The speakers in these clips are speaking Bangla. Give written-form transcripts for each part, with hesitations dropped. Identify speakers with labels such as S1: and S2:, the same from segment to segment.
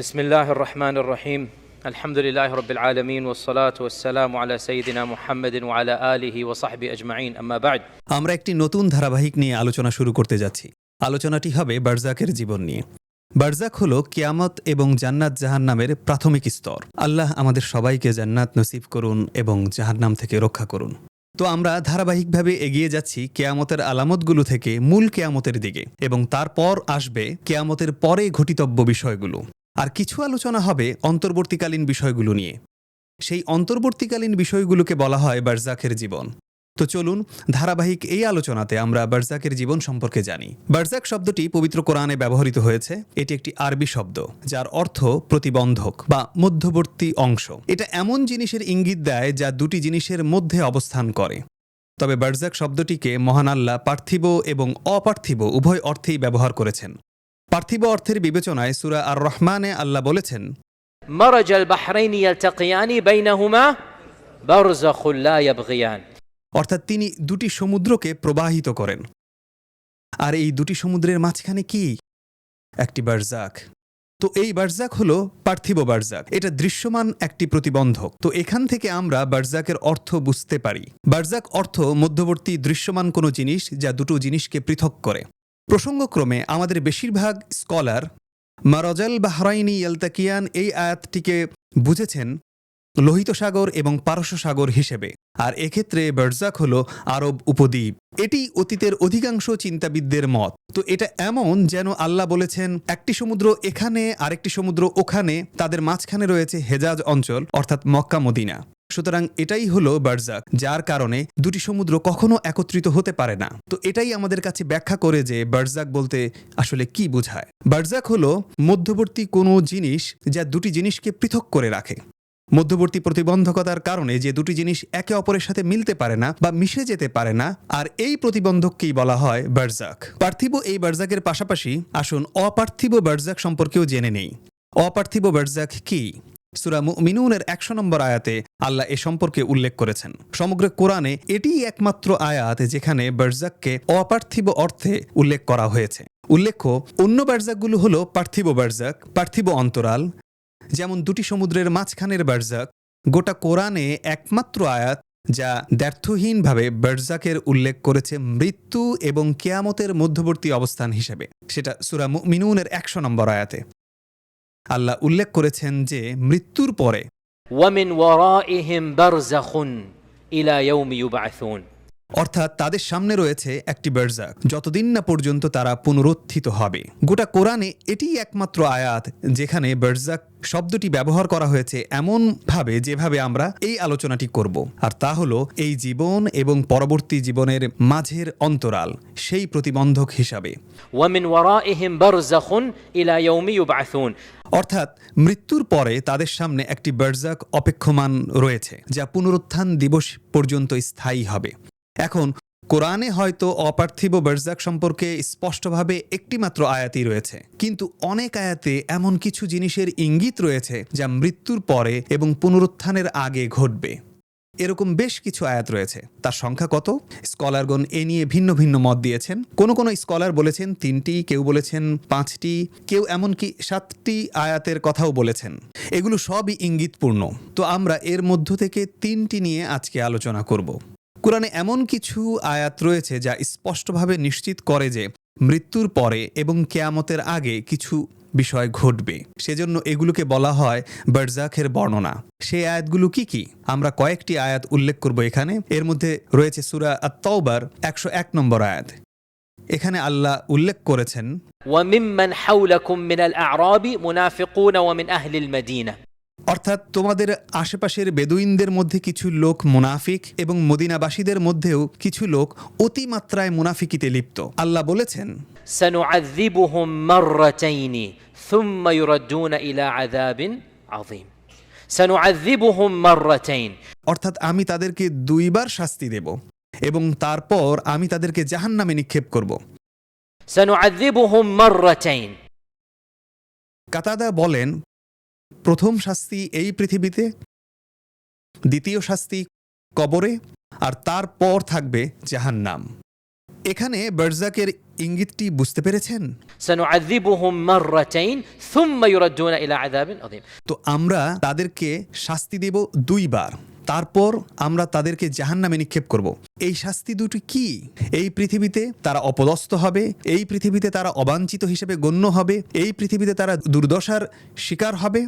S1: بسم الله الرحمن الرحيم الحمد لله رب العالمين والصلاة والسلام على سيدنا محمد وعلى آله وصحبه أجمعين أما بعد
S2: আমরা একটি নতুন ধারাবাহিক নিয়ে আলোচনা শুরু করতে যাচ্ছি। আলোচনাটি হবে বারজাকের জীবন নিয়ে। বারজাক হলো কিয়ামত এবং জান্নাত জাহান্নামের প্রাথমিক স্তর। আল্লাহ আমাদের সবাইকে জান্নাত নসিব করুন এবং জাহান্নাম থেকে রক্ষা করুন। তো আমরা ধারাবাহিকভাবে এগিয়ে যাচ্ছি কিয়ামতের আলামতগুলো থেকে মূল কিয়ামতের দিকে এবং তারপর আসবে কিয়ামতের পরে ঘটিতব্য বিষয়গুলো। আর কিছু আলোচনা হবে অন্তর্বর্তীকালীন বিষয়গুলো নিয়ে। সেই অন্তর্বর্তীকালীন বিষয়গুলোকে বলা হয় বারজাকের জীবন। তো চলুন ধারাবাহিক এই আলোচনাতে আমরা বারজাকের জীবন সম্পর্কে জানি। বারজাক শব্দটি পবিত্র কোরআনে ব্যবহৃত হয়েছে। এটি একটি আরবি শব্দ যার অর্থ প্রতিবন্ধক বা মধ্যবর্তী অংশ। এটা এমন জিনিসের ইঙ্গিত দেয় যা দুটি জিনিসের মধ্যে অবস্থান করে। তবে বারজাক শব্দটিকে মহান আল্লাহ পার্থিব এবং অপার্থিব উভয় অর্থেই ব্যবহার করেছেন। পার্থিব অর্থের বিবেচনায় সূরা আর রহমানে আল্লাহ বলেছেন,
S1: مرج البحرين يلتقيان بينهما برزخ لا يبغيان
S2: অর্থাৎ তিনি দুটি সমুদ্রকে প্রবাহিত করেন। আর এই দুটি সমুদ্রের মাঝখানে কি? একটি বারজাক। তো এই বারজাক হলো পার্থিব বারজাক। এটা দৃশ্যমান একটি প্রতিবন্ধক। তো এখান থেকে আমরা বারজাকের অর্থ বুঝতে পারি। বারজাক অর্থ মধ্যবর্তী দৃশ্যমান কোনো জিনিস যা দুটো জিনিসকে পৃথক করে। প্রসঙ্গক্রমে আমাদের বেশিরভাগ স্কলার মারজাল বাহরাইনি ইয়ালতাকিয়ান এই আয়াতটিকে বুঝেছেন লোহিত সাগর এবং পারস্য সাগর হিসেবে। আর এক্ষেত্রে বারজাক হল আরব উপদ্বীপ। এটি অতীতের অধিকাংশ চিন্তাবিদদের মত। তো এটা এমন যেন আল্লাহ বলেছেন একটি সমুদ্র এখানে আরেকটি সমুদ্র ওখানে, তাদের মাঝখানে রয়েছে হেজাজ অঞ্চল অর্থাৎ মক্কা মদিনা। সুতরাং এটাই হলো বারজাক, যার কারণে দুটি সমুদ্র কখনো একত্রিত হতে পারে না। তো এটাই আমাদের কাছে ব্যাখ্যা করে যে বারজাক বলতে আসলে কি বোঝায়। বারজাক হলো মধ্যবর্তী কোনো জিনিস যা দুটি জিনিসকে পৃথক করে রাখে। মধ্যবর্তী প্রতিবন্ধকতার কারণে যে দুটি জিনিস একে অপরের সাথে মিলতে পারে না বা মিশে যেতে পারে না, আর এই প্রতিবন্ধককেই বলা হয় বারজাক। পার্থিব এই বারজাকের পাশাপাশি আসুন অপার্থিব বারজাক সম্পর্কেও জেনে নেই। অপার্থিব বারজাক কি? সূরা মুমিনুনের 100 নম্বর আয়াতে আল্লাহ এ সম্পর্কে উল্লেখ করেছেন। সমগ্র কোরআনে এটিই একমাত্র আয়াত যেখানে বারজাককে অপার্থিব অর্থে উল্লেখ করা হয়েছে। উল্লেখ্য, অন্য বারজাকগুলো হলো পার্থিব বারজাক, পার্থিব অন্তরাল, যেমন দুটি সমুদ্রের মাঝখানের বারজাক। গোটা কোরআনে একমাত্র আয়াত যা দ্ব্যর্থহীনভাবে বারজাকের উল্লেখ করেছে মৃত্যু এবং কিয়ামতের মধ্যবর্তী অবস্থান হিসেবে, সেটা সূরা মুমিনুনের 100 নম্বর আয়াতে আল্লাহ উল্লেখ করেছেন যে মৃত্যুর পরে
S1: ومن ورائهم برزخ إلى يوم يبعثون
S2: অর্থাৎ তাদের সামনে রয়েছে একটি বারজাক যতদিন না পর্যন্ত তারা পুনরুত্থিত হবে। গোটা কোরআনে এটিই একমাত্র আয়াত যেখানে বারজাক শব্দটি ব্যবহার করা হয়েছে এমনভাবে যেভাবে আমরা এই আলোচনাটি করব। আর তা হলো এই জীবন এবং পরবর্তী জীবনের মাঝের অন্তরাল, সেই প্রতিবন্ধক হিসাবে।
S1: ومن ورائهم برزخ إلى يوم يبعثون
S2: অর্থাৎ মৃত্যুর পরে তাদের সামনে একটি বারজাক অপেক্ষমান রয়েছে যা পুনরুত্থান দিবস পর্যন্ত স্থায়ী হবে। এখন কোরআনে হয়তো অপার্থিব বারজাক সম্পর্কে স্পষ্টভাবে একটিমাত্র আয়াতই রয়েছে, কিন্তু অনেক আয়াতে এমন কিছু জিনিসের ইঙ্গিত রয়েছে যা মৃত্যুর পরে এবং পুনরুত্থানের আগে ঘটবে। এরকম বেশ কিছু আয়াত রয়েছে। তার সংখ্যা কত? স্কলারগণ এ নিয়ে ভিন্ন ভিন্ন মত দিয়েছেন। কোনো কোনো স্কলার বলেছেন 3টি, কেউ বলেছেন 5টি, কেউ এমনকি 7টি আয়াতের কথাও বলেছেন। এগুলো সবই ইঙ্গিতপূর্ণ। তো আমরা এর মধ্য থেকে 3টি নিয়ে আজকে আলোচনা করব। কোরআনে এমন কিছু আয়াত রয়েছে যা স্পষ্টভাবে নিশ্চিত করে যে মৃত্যুর পরে এবং কিয়ামতের আগে কিছু বিষয় ঘটবে। সেজন্য এগুলোকে বলা হয় বারজাকের বর্ণনা। সেই আয়াতগুলো কি কি? আমরা কয়েকটি আয়াত উল্লেখ করব এখানে। এর মধ্যে রয়েছে সূরা আত-তাওবার 101 নম্বর আয়াত। এখানে আল্লাহ উল্লেখ করেছেন,
S1: وممن حولكم من الأعراب منافقون ومن أهل المدينة
S2: অর্থাৎ তোমাদের আশেপাশের বেদুইনদের মধ্যে কিছু লোক মুনাফিক এবং মদিনাবাসীদের মধ্যেও কিছু লোক অতিমাত্রায় মুনাফিকিতে লিপ্ত। আল্লাহ বলেছেন,
S1: سنعذبهم مرتين ثم يردون إلى عذاب عظيم سنعذبهم مرتين
S2: অর্থাৎ আমি তাদেরকে 2বার শাস্তি দেব এবং তারপর আমি তাদেরকে জাহান্নামে নিক্ষেপ করব।
S1: سنعذبهم مرتين
S2: কাতাদা বলেন, প্রথম শাস্তি এই পৃথিবীতে, দ্বিতীয় শাস্তি কবরে, আর তারপর থাকবে জাহান্নাম। এখানে বারজাকের ইঙ্গিতটি বুঝতে পেরেছেন?
S1: سنعذبهم مرتين ثم يردون إلى عذاب عظيم.
S2: তো আমরা তাদেরকে শাস্তি দেব দুইবার, তারপর আমরা তাদেরকে জাহান্নামে নিক্ষেপ করব। এই শাস্তি দুটি কি? এই পৃথিবীতে তারা অপদস্থ হবে, এই পৃথিবীতে তারা অবাঞ্ছিত হিসেবে গণ্য হবে, এই পৃথিবীতে তারা দুর্দশার শিকার হবে।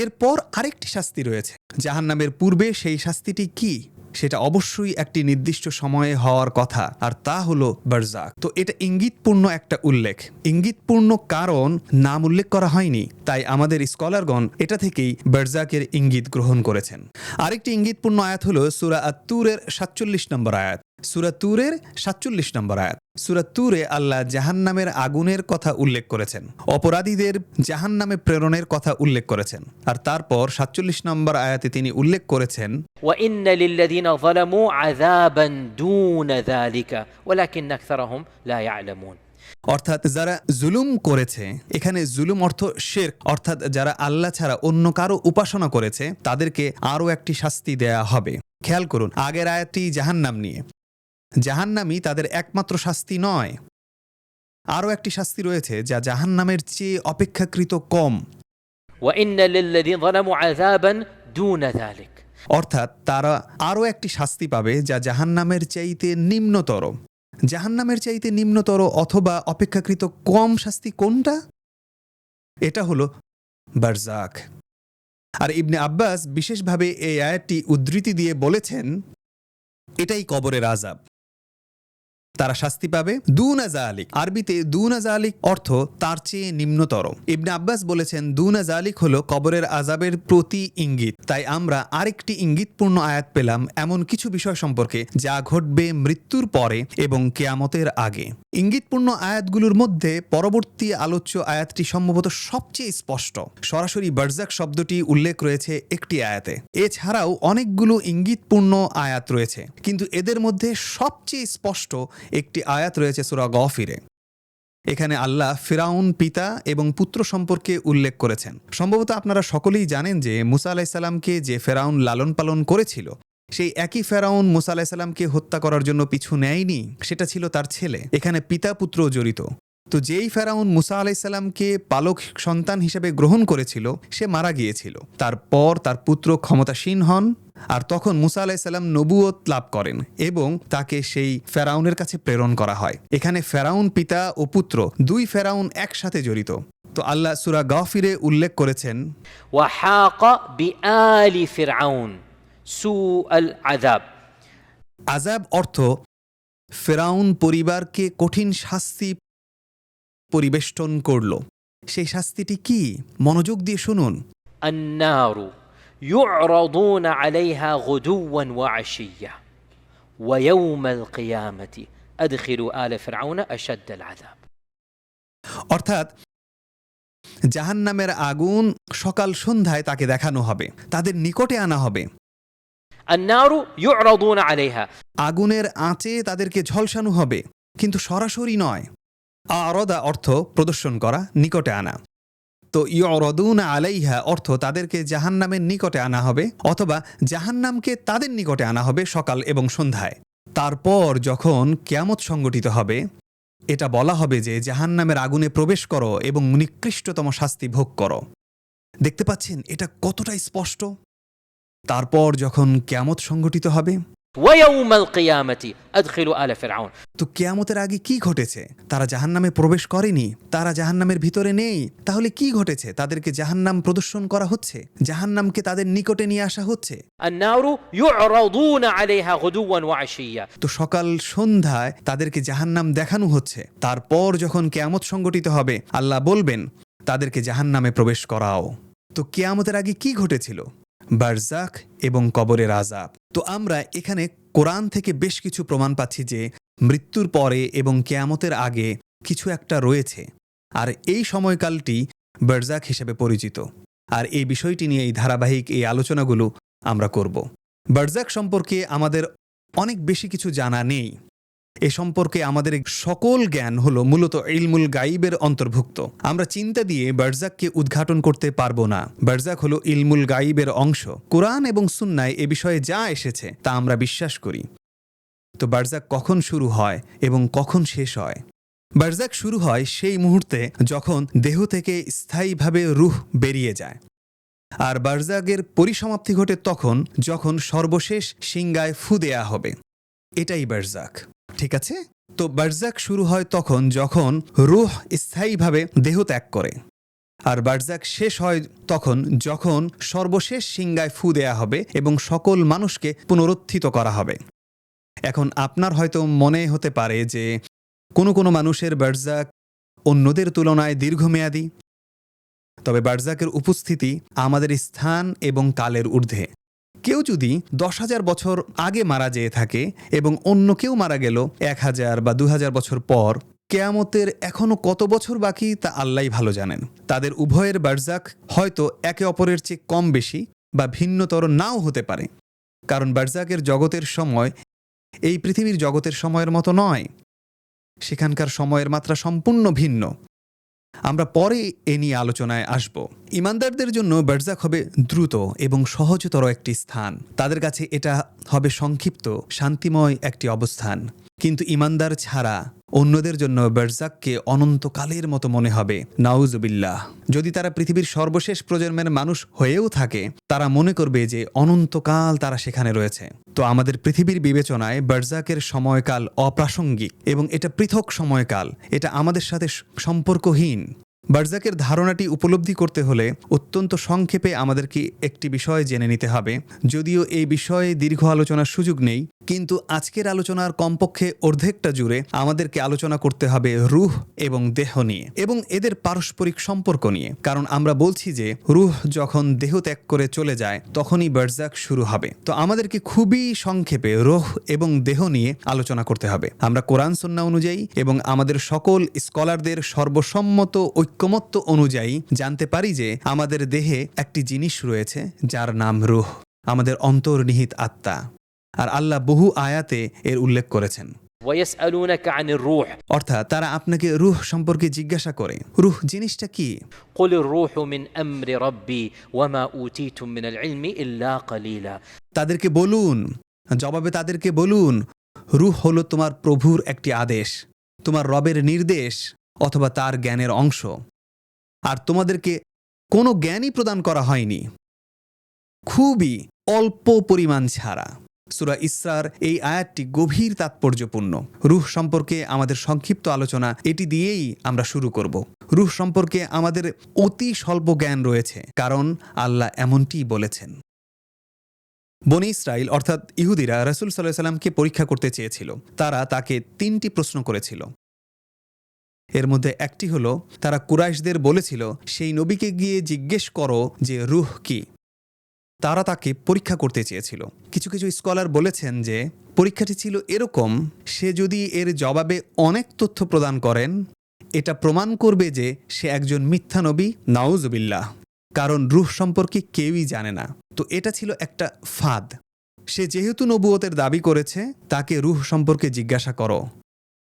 S2: এরপর আরেকটি শাস্তি রয়েছে জাহান্নামের পূর্বে। সেই শাস্তিটি কি? সেটা অবশ্যই একটি নির্দিষ্ট সময়ে হওয়ার কথা, আর তা হলো বারজাক। তো এটা ইঙ্গিতপূর্ণ একটা উল্লেখ, ইঙ্গিতপূর্ণ কারণ নাম উল্লেখ করা হয়নি, তাই আমাদের স্কলারগণ এটা থেকেই বারজাকের ইঙ্গিত গ্রহণ করেছেন। আরেকটি ইঙ্গিতপূর্ণ আয়াত হলো সূরা আত-তুরের 47 নম্বর আয়াত। সূরা তুরের 47 নম্বর আয়াত। সূরা তুরে আল্লাহ জাহান্নামের আগুনের কথা উল্লেখ করেছেন, অপরাধীদের জাহান্নামে প্রেরণের কথা উল্লেখ করেছেন, আর তারপর 47 নম্বর আয়াতে তিনি উল্লেখ করেছেন
S1: وإن للذين ظلموا عذابا دون ذلك ولكن أكثرهم لا يعلمون.
S2: অর্থাৎ যারা জুলুম করেছে, এখানে জুলুম অর্থ শিরক, অর্থাৎ যারা আল্লাহ ছাড়া অন্য কারো উপাসনা করেছে তাদেরকে আরও একটি শাস্তি দেয়া হবে। খেয়াল করুন, আগের আয়াতটি জাহান্নাম নিয়ে। জাহান্নামই তাদের একমাত্র শাস্তি নয়, আরও একটি শাস্তি রয়েছে যা জাহান্নামের চেয়ে অপেক্ষাকৃত কম।
S1: وإن للذين ظلموا عذابا دون ذلك.
S2: অর্থাৎ তারা আরও একটি শাস্তি পাবে যা জাহান্নামের চাইতে নিম্নতর। জাহান্নামের চাইতে নিম্নতর অথবা অপেক্ষাকৃত কম শাস্তি কোনটা? এটা হলো বারজাক। আর ইবনে আব্বাস বিশেষভাবে এই আয়াতটি উদ্ধৃতি দিয়ে বলেছেন এটাই কবরের আযাব। তারা শাস্তি পাবে দুনা জালিক। আরবিতে দুনা জালিক অর্থ তার চেয়ে নিম্নতর। ইবনে আব্বাস বলেছেন দুনা জালিক হলো কবরের আযাবের প্রতি ইঙ্গিত। তাই আমরা আরেকটি ইঙ্গিতপূর্ণ আয়াত পেলাম এমন কিছু বিষয় সম্পর্কে যা ঘটবে মৃত্যুর পরে এবং কিয়ামতের আগে। ইঙ্গিতপূর্ণ আয়াতগুলোর মধ্যে পরবর্তী আলোচ্য আয়াতটি সম্ভবত সবচেয়ে স্পষ্ট। সরাসরি বারজাক শব্দটি উল্লেখ রয়েছে একটি আয়াতে। এছাড়াও অনেকগুলো ইঙ্গিতপূর্ণ আয়াত রয়েছে, কিন্তু এদের মধ্যে সবচেয়ে স্পষ্ট একটি আয়াত রয়েছে সূরা গাফিরে। এখানে আল্লাহ ফিরাউন পিতা এবং পুত্র সম্পর্কে উল্লেখ করেছেন। সম্ভবত আপনারা সকলেই জানেন যে মুসা আলাইহিস সালামকে যে ফেরাউন লালন পালন করেছিল, সেই একই ফেরাউন মুসা আলাইহিস সালামকে হত্যা করার জন্য পিছু নেয়নি, সেটা ছিল তার ছেলে। এখানে পিতা পুত্র জড়িত। তো যেই ফেরাউন মুসা আলাইহিস সালামকে পালক সন্তান হিসেবে গ্রহণ করেছিল সে মারা গিয়েছিল। তারপর তার পুত্র ক্ষমতাসীন হন, আর তখন মুসা আলাইহিস সালাম নবুয়ত লাভ করেন এবং তাকে সেই ফেরাউনের কাছে প্রেরণ করা হয়। এখানে ফেরাউন পিতা ও পুত্র, দুই ফেরাউন একসাথে জড়িত। তো আল্লাহ সূরা গাফিরে উল্লেখ করেছেন
S1: وحاق بآل فرعون سوء العذاب.
S2: আযাব অর্থ ফেরাউন পরিবারকে কঠিন শাস্তি পরিবেষ্টন করল। সেই শাস্তিটি কি? মনোযোগ দিয়ে শুনুন।
S1: النار يعرضون عليها غدوا وعشيا ويوم القيامة أدخلوا آل فرعون أشد العذاب.
S2: অর্থাৎ জাহান্নামের আগুন সকাল সন্ধ্যায় তাকে দেখানো হবে, তাদের নিকটে আনা হবে।
S1: النار يعرضون عليها.
S2: আগুনের আঁচে তাদেরকে ঝলসানো হবে, কিন্তু সরাসরি নয়। আরদা অর্থ প্রদর্শন করা, নিকটে আনা। তো ইউরদুনা আলাইহা অর্থ তাদেরকে জাহান্নামের নিকটে আনা হবে, অথবা জাহান্নামকে তাদের নিকটে আনা হবে সকাল এবং সন্ধ্যায়। তারপর যখন কিয়ামত সংগঠিত হবে, এটা বলা হবে যে জাহান্নামের আগুনে প্রবেশ করো এবং নিকৃষ্টতম শাস্তি ভোগ করো। দেখতে পাচ্ছেন এটা কতটা স্পষ্ট? তারপর যখন কিয়ামত সংগঠিত হবে,
S1: ويوم القيامة أدخلوا آل فرعون.
S2: তো কিয়ামতের আগে কি ঘটেছে? তারা জাহান্নামে প্রবেশ করেনি, তারা জাহান্নামের ভিতরে নেই। তাহলে কি ঘটেছে? তাদেরকে জাহান্নাম প্রদর্শন করা হচ্ছে, জাহান্নামকে তাদের নিকটে নিয়ে আসা হচ্ছে।
S1: النار يعرضون عليها غدوا وعشيا.
S2: তো সকাল সন্ধ্যায় তাদেরকে জাহান্নাম দেখানো হচ্ছে। তারপর যখন কিয়ামত সংগঠিত হবে, আল্লাহ বলবেন তাদেরকে জাহান্নামে প্রবেশ করাও। তো কিয়ামতের আগে কি ঘটেছিল? বারজাক এবং কবরের আযাব। তো আমরা এখানে কোরআন থেকে বেশ কিছু প্রমাণ পাচ্ছি যে মৃত্যুর পরে এবং কিয়ামতের আগে কিছু একটা রয়েছে, আর এই সময়কালটি বারজাক হিসেবে পরিচিত। আর এই বিষয়টি নিয়ে এই ধারাবাহিক এই আলোচনাগুলো আমরা করব। বারজাক সম্পর্কে আমাদের অনেক বেশি কিছু জানা নেই। এ সম্পর্কে আমাদের সকল জ্ঞান হলো মূলত ইলমুল গাইবের অন্তর্ভুক্ত। আমরা চিন্তা দিয়ে বারজাককে উদ্ঘাটন করতে পারবো না। বারজাক হলো ইলমুল গাইবের অংশ। কোরআন এবং সুন্নায় এ বিষয়ে যা এসেছে তা আমরা বিশ্বাস করি। তো বারজাক কখন শুরু হয় এবং কখন শেষ হয়? বারজাক শুরু হয় সেই মুহূর্তে যখন দেহ থেকে স্থায়ীভাবে রূহ বেরিয়ে যায়, আর বারজাকের পরিসমাপ্তি ঘটে তখন যখন সর্বশেষ সিংগায় ফু দেয়া হবে। এটাই বারজাক, ঠিক আছে? তো বারজাক শুরু হয় তখন যখন রূহ স্থায়ীভাবে দেহ ত্যাগ করে, আর বারজাক শেষ হয় তখন যখন সর্বশেষ সিংগায় ফু দেয়া হবে এবং সকল মানুষকে পুনরুত্থিত করা হবে। এখন আপনার হয়তো মনে হতে পারে যে কোনো কোনো মানুষের বারজাক অন্যদের তুলনায় দীর্ঘমেয়াদী, তবে বারজাকের উপস্থিতি আমাদের স্থান এবং কালের ঊর্ধ্বে। কেউ যদি 10,000 বছর আগে মারা যেয়ে থাকে এবং অন্য কেউ মারা গেল 1,000 বা 2,000 বছর পর, কেয়ামতের এখনও কত বছর বাকি তা আল্লাহই ভালো জানেন। তাদের উভয়ের বারজাক হয়তো একে অপরের চেয়ে কম বেশি বা ভিন্নতর নাও হতে পারে, কারণ বারজাকের জগতের সময় এই পৃথিবীর জগতের সময়ের মতো নয়। সেখানকার সময়ের মাত্রা সম্পূর্ণ ভিন্ন। আমরা পরে এ নিয়ে আলোচনায় আসব। ইমানদারদের জন্য বারজাক হবে দ্রুত এবং সহজতর একটি স্থান। তাদের কাছে এটা হবে সংক্ষিপ্ত, শান্তিময় একটি অবস্থান। কিন্তু ইমানদার ছাড়া অন্যদের জন্য বারজাককে অনন্তকালের মতো মনে হবে। নাউজুবিল্লাহ। যদি তারা পৃথিবীর সর্বশেষ প্রজন্মের মানুষ হয়েও থাকে, তারা মনে করবে যে অনন্তকাল তারা সেখানে রয়েছে। তো আমাদের পৃথিবীর বিবেচনায় বারজাকের সময়কাল অপ্রাসঙ্গিক এবং এটা পৃথক সময়কাল, এটা আমাদের সাথে সম্পর্কহীন। বারজাকের ধারণাটি উপলব্ধি করতে হলে অত্যন্ত সংক্ষেপে আমাদেরকে একটি বিষয় জেনে নিতে হবে। যদিও এই বিষয়ে দীর্ঘ আলোচনার সুযোগ নেই, কিন্তু আজকের আলোচনার কমপক্ষে অর্ধেকটা জুড়ে আমাদেরকে আলোচনা করতে হবে রূহ এবং দেহ নিয়ে এবং এদের পারস্পরিক সম্পর্ক নিয়ে। কারণ আমরা বলছি যে রূহ যখন দেহ ত্যাগ করে চলে যায় তখনই বারজাক শুরু হবে। তো আমাদেরকে খুবই সংক্ষেপে রূহ এবং দেহ নিয়ে আলোচনা করতে হবে। আমরা কোরআন সুন্নাহ অনুযায়ী এবং আমাদের সকল স্কলারদের সর্বসম্মত ঐক্যমত্য অনুযায়ী জানতে পারি যে আমাদের দেহে একটি জিনিস রয়েছে যার নাম রূহ, আমাদের অন্তর্নিহিত আত্মা। আর আল্লাহ বহু আয়াতে এর উল্লেখ করেছেন।
S1: ويسألونك عن الروح
S2: অর্থাৎ তারা আপনাকে রূহ সম্পর্কে জিজ্ঞাসা করে, রূহ জিনিসটা কি?
S1: قل الروح من أمر ربي وما أوتيتم من العلم إلا قليلا।
S2: তাদেরকে বলুন, জবাবে তাদেরকে বলুন, রূহ হলো তোমার প্রভুর একটি আদেশ, তোমার রবের নির্দেশ অথবা তার জ্ঞানের অংশ, আর তোমাদেরকে কোনো জ্ঞানই প্রদান করা হয়নি খুবই অল্প পরিমাণ ছাড়া। সূরা ইসরার এই আয়াতটি গভীর তাৎপর্যপূর্ণ। রূহ সম্পর্কে আমাদের সংক্ষিপ্ত আলোচনা এটি দিয়েই আমরা শুরু করব। রূহ সম্পর্কে আমাদের অতি স্বল্প জ্ঞান রয়েছে, কারণ আল্লাহ এমনটিই বলেছেন। বনী ইসরাইল অর্থাৎ ইহুদিরা রাসূল সাল্লাল্লাহু আলাইহি সাল্লামকে পরীক্ষা করতে চেয়েছিল। তারা তাকে 3টি প্রশ্ন করেছিল। এর মধ্যে একটি হলো, তারা কুরাইশদের বলেছিল সেই নবীকে গিয়ে জিজ্ঞেস করো যে রূহ কি। তারা তাকে পরীক্ষা করতে চেয়েছিল। কিছু কিছু স্কলার বলেছেন যে পরীক্ষাটি ছিল এরকম, সে যদি এর জবাবে অনেক তথ্য প্রদান করেন, এটা প্রমাণ করবে যে সে একজন মিথ্যা নবী, নাউজুবিল্লাহ, কারণ রূহ সম্পর্কে কেউই জানে না। তো এটা ছিল একটা ফাঁদ। সে যেহেতু নবুয়তের দাবি করেছে, তাকে রূহ সম্পর্কে জিজ্ঞাসা করো।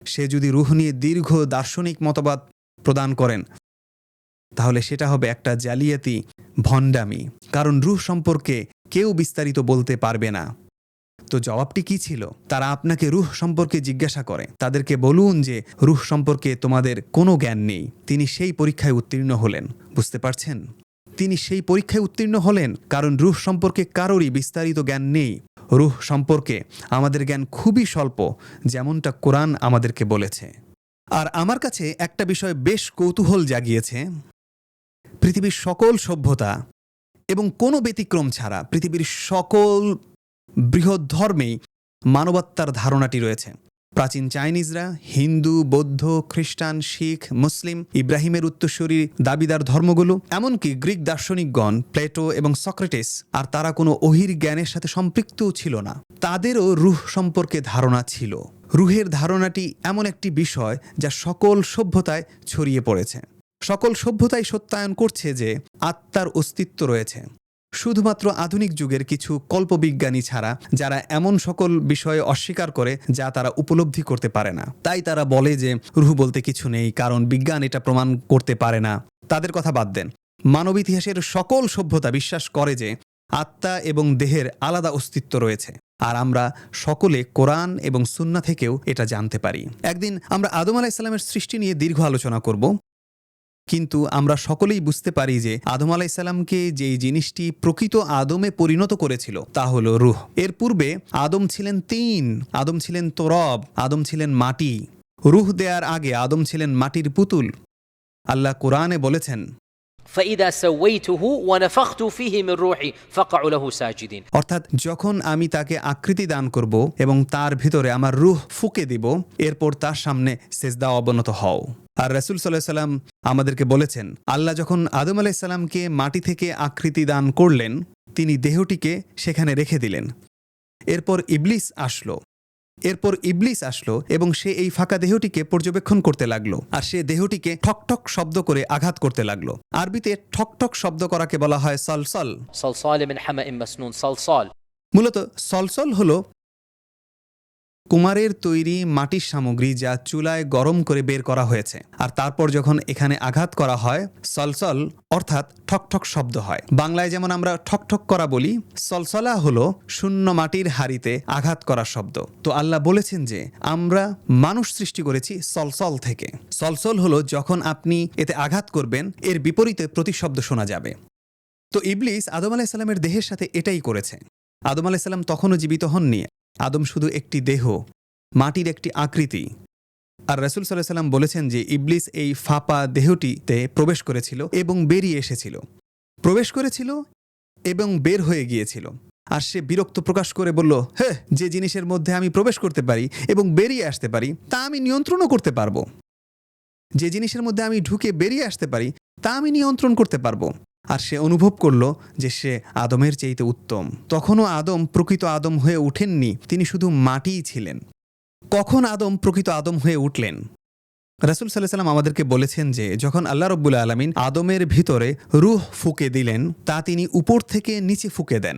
S2: সে যদি রূহ নিয়ে দীর্ঘ দার্শনিক মতবাদ প্রদান করেন, তাহলে সেটা হবে একটা জালিয়াতি, ভণ্ডামি, কারণ রূহ সম্পর্কে কেউ বিস্তারিত বলতে পারবে না। তো জবাবটি কি ছিল? তারা আপনাকে রূহ সম্পর্কে জিজ্ঞাসা করে, তাদেরকে বলুন যে রূহ সম্পর্কে তোমাদের কোনো জ্ঞান নেই। তিনি সেই পরীক্ষায় উত্তীর্ণ হলেন। বুঝতে পারছেন? তিনি সেই পরীক্ষায় উত্তীর্ণ হলেন কারণ রূহ সম্পর্কে কারোরই বিস্তারিত জ্ঞান নেই। রূহ সম্পর্কে আমাদের জ্ঞান খুবই স্বল্প, যেমনটা কোরআন আমাদেরকে বলেছে। আর আমার কাছে একটা বিষয় বেশ কৌতূহল জাগিয়েছে। পৃথিবীর সকল সভ্যতা এবং কোনো ব্যতিক্রম ছাড়া পৃথিবীর সকল বৃহৎ ধর্মেই মানবাত্মার ধারণাটি রয়েছে। প্রাচীন চাইনিজরা, হিন্দু, বৌদ্ধ, খ্রিস্টান, শিখ, মুসলিম, ইব্রাহিমের উত্তরসূরি দাবিদার ধর্মগুলো, এমনকি গ্রিক দার্শনিকগণ প্লেটো এবং সক্রেটিস, আর তারা কোনো অহির জ্ঞানের সাথে সম্পৃক্তও ছিল না। তাদেরও রূহ সম্পর্কে ধারণা ছিল। রূহের ধারণাটি এমন একটি বিষয় যা সকল সভ্যতায় ছড়িয়ে পড়েছে। সকল সভ্যতাই সত্যায়ন করছে যে আত্মার অস্তিত্ব রয়েছে। শুধুমাত্র আধুনিক যুগের কিছু কল্পবিজ্ঞানী ছাড়া, যারা এমন সকল বিষয়ে অস্বীকার করে যা তারা উপলব্ধি করতে পারে না। তাই তারা বলে যে রূহ বলতে কিছু নেই, কারণ বিজ্ঞান এটা প্রমাণ করতে পারে না। তাদের কথা বাদ দেন। মানব ইতিহাসের সকল সভ্যতা বিশ্বাস করে যে আত্মা এবং দেহের আলাদা অস্তিত্ব রয়েছে। আর আমরা সকলে কোরআন এবং সুন্নাহ থেকেও এটা জানতে পারি। একদিন আমরা আদম আলাইহিসসালামের সৃষ্টি নিয়ে দীর্ঘ আলোচনা করব, কিন্তু আমরা সকলেই বুঝতে পারি যে আদম আলাইহিসসালামকে যেই জিনিসটি প্রকৃত আদমে পরিণত করেছিল তা হলো রূহ। এর পূর্বে আদম ছিলেন তিন, আদম ছিলেন তরব, আদম ছিলেন মাটি। রূহ দেওয়ার আগে আদম ছিলেন মাটির পুতুল। আল্লাহ কোরআনে বলেছেন,
S1: فإذا سويته ونفخت فيه من روحي فقعوا له ساجدين।
S2: অর্থাৎ যখন আমি তাকে আকৃতি দান করব এবং তার ভিতরে আমার রূহ ফুঁকে দিব, এরপর তার সামনে সেজদা অবনত হও। আর রাসূল সাল্লাল্লাহু আলাইহি সাল্লাম আমাদেরকে বলেছেন, আল্লাহ যখন আদম আলাইহিস সালামকে মাটি থেকে আকৃতি দান করলেন, তিনি দেহটিকে সেখানে রেখে দিলেন। এরপর ইবলিস আসলো এবং সে এই ফাঁকা দেহটিকে পর্যবেক্ষণ করতে লাগলো। আর সে দেহটিকে ঠকঠক শব্দ করে আঘাত করতে লাগলো। আরবিতে ঠকঠক শব্দ করাকে বলা হয় সলসল।
S1: صلصال من حمأ مسنون صلصال।
S2: মূলত সলসল হলো কুমারের তৈরি মাটির সামগ্রী যা চুলায় গরম করে বের করা হয়েছে, আর তারপর যখন এখানে আঘাত করা হয় সলসল অর্থাৎ ঠকঠক শব্দ হয়। বাংলায় যেমন আমরা ঠকঠক করা বলি, সলসলা হলো শূন্য মাটির হাড়িতে আঘাত করা শব্দ। তো আল্লাহ বলেছেন যে আমরা মানুষ সৃষ্টি করেছি সলসল থেকে। সলসল হলো যখন আপনি এতে আঘাত করবেন এর বিপরীতে প্রতিশব্দ শোনা যাবে। তো ইবলিস আদম আলাইহিস সালামের দেহের সাথে এটাই করেছে। আদম আলাইহিস সালাম তখনও জীবিত হননি। আদম শুধু একটি দেহ, মাটির একটি আকৃতি। আর রাসূল সাল্লাল্লাহু আলাইহি সাল্লাম বলেছেন যে ইবলিস এই ফাঁপা দেহটিতে প্রবেশ করেছিল এবং বেরিয়ে এসেছিল, প্রবেশ করেছিল এবং বের হয়ে গিয়েছিল। আর সে বিরক্ত প্রকাশ করে বলল, হ্যাঁ, যে জিনিসের মধ্যে আমি প্রবেশ করতে পারি এবং বেরিয়ে আসতে পারি তা আমি নিয়ন্ত্রণও করতে পারবো। যে জিনিসের মধ্যে আমি ঢুকে বেরিয়ে আসতে পারি তা আমি নিয়ন্ত্রণ করতে পারবো। আর সে অনুভব করল যে সে আদমের চাইতে উত্তম। তখনও আদম প্রকৃত আদম হয়ে উঠেননি, তিনি শুধু মাটিই ছিলেন। কখন আদম প্রকৃত আদম হয়ে উঠলেন? রাসূল সাল্লাল্লাহু আলাইহি সাল্লাম আমাদেরকে বলেছেন যে যখন আল্লাহ রাব্বুল আলামিন আদমের ভিতরে রূহ ফুঁকে দিলেন, তা তিনি উপর থেকে নিচে ফুঁকে দেন।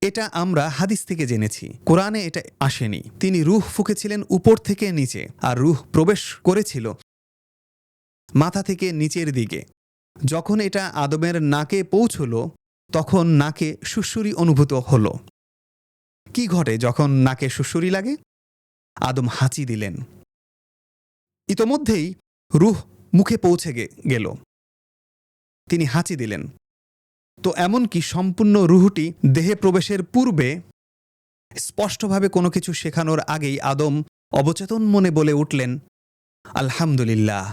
S2: এটা আমরা হাদিস থেকে জেনেছি, কোরআনে এটা আসেনি। তিনি রূহ ফুঁকেছিলেন উপর থেকে নিচে, আর রূহ প্রবেশ করেছিল মাথা থেকে নিচের দিকে। যখন এটা আদমের নাকে পৌঁছল, তখন নাকে সুড়সুড়ি অনুভূত হলো। কি ঘটে যখন নাকে সুড়সুড়ি লাগে? আদম হাঁচি দিলেন। ইতোমধ্যেই রূহ মুখে পৌঁছে গেল, তিনি হাঁচি দিলেন। তো এমনকি সম্পূর্ণ রূহটি দেহে প্রবেশের পূর্বে স্পষ্টভাবে কোনো কিছু শেখানোর আগেই আদম অবচেতন মনে বলে উঠলেন, আলহামদুলিল্লাহ।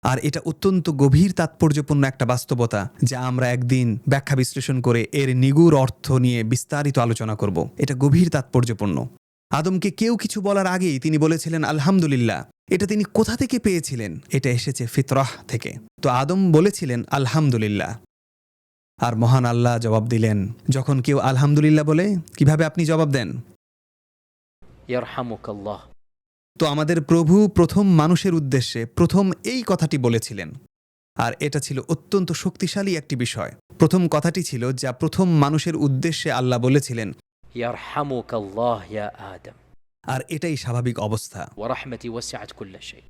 S2: আর এটা অত্যন্ত গভীর তাৎপর্যপূর্ণ একটা বাস্তবতা, যা আমরা একদিন ব্যাখ্যা বিশ্লেষণ করে এর নিগুড় অর্থ নিয়ে বিস্তারিত আলোচনা করব। এটা গভীর তাৎপর্যপূর্ণ। আদমকে কেউ কিছু বলার আগেই তিনি বলেছিলেন আলহামদুলিল্লাহ। এটা তিনি কোথা থেকে পেয়েছিলেন? এটা এসেছে ফিতরাহ থেকে। তো আদম বলেছিলেন আলহামদুলিল্লাহ, আর মহান আল্লাহ জবাব দিলেন। যখন কেউ আলহামদুলিল্লাহ বলে, কিভাবে আপনি জবাব দেন?
S1: ইয়ারহামুকাল্লাহ।
S2: তো আমাদের প্রভু প্রথম মানুষের উদ্দেশ্যে প্রথম এই কথাটি বলেছিলেন, আর এটা ছিল অত্যন্ত শক্তিশালী একটি বিষয়। প্রথম কথাটি ছিল যা প্রথম মানুষের উদ্দেশ্যে আল্লাহ বলেছিলেন,
S1: ইয়ারহামুকাল্লাহ ইয়া আদম।
S2: আর এটাই স্বাভাবিক অবস্থা।
S1: ওয়া রাহমাতি ওয়াসিআত কুল্লা শাই।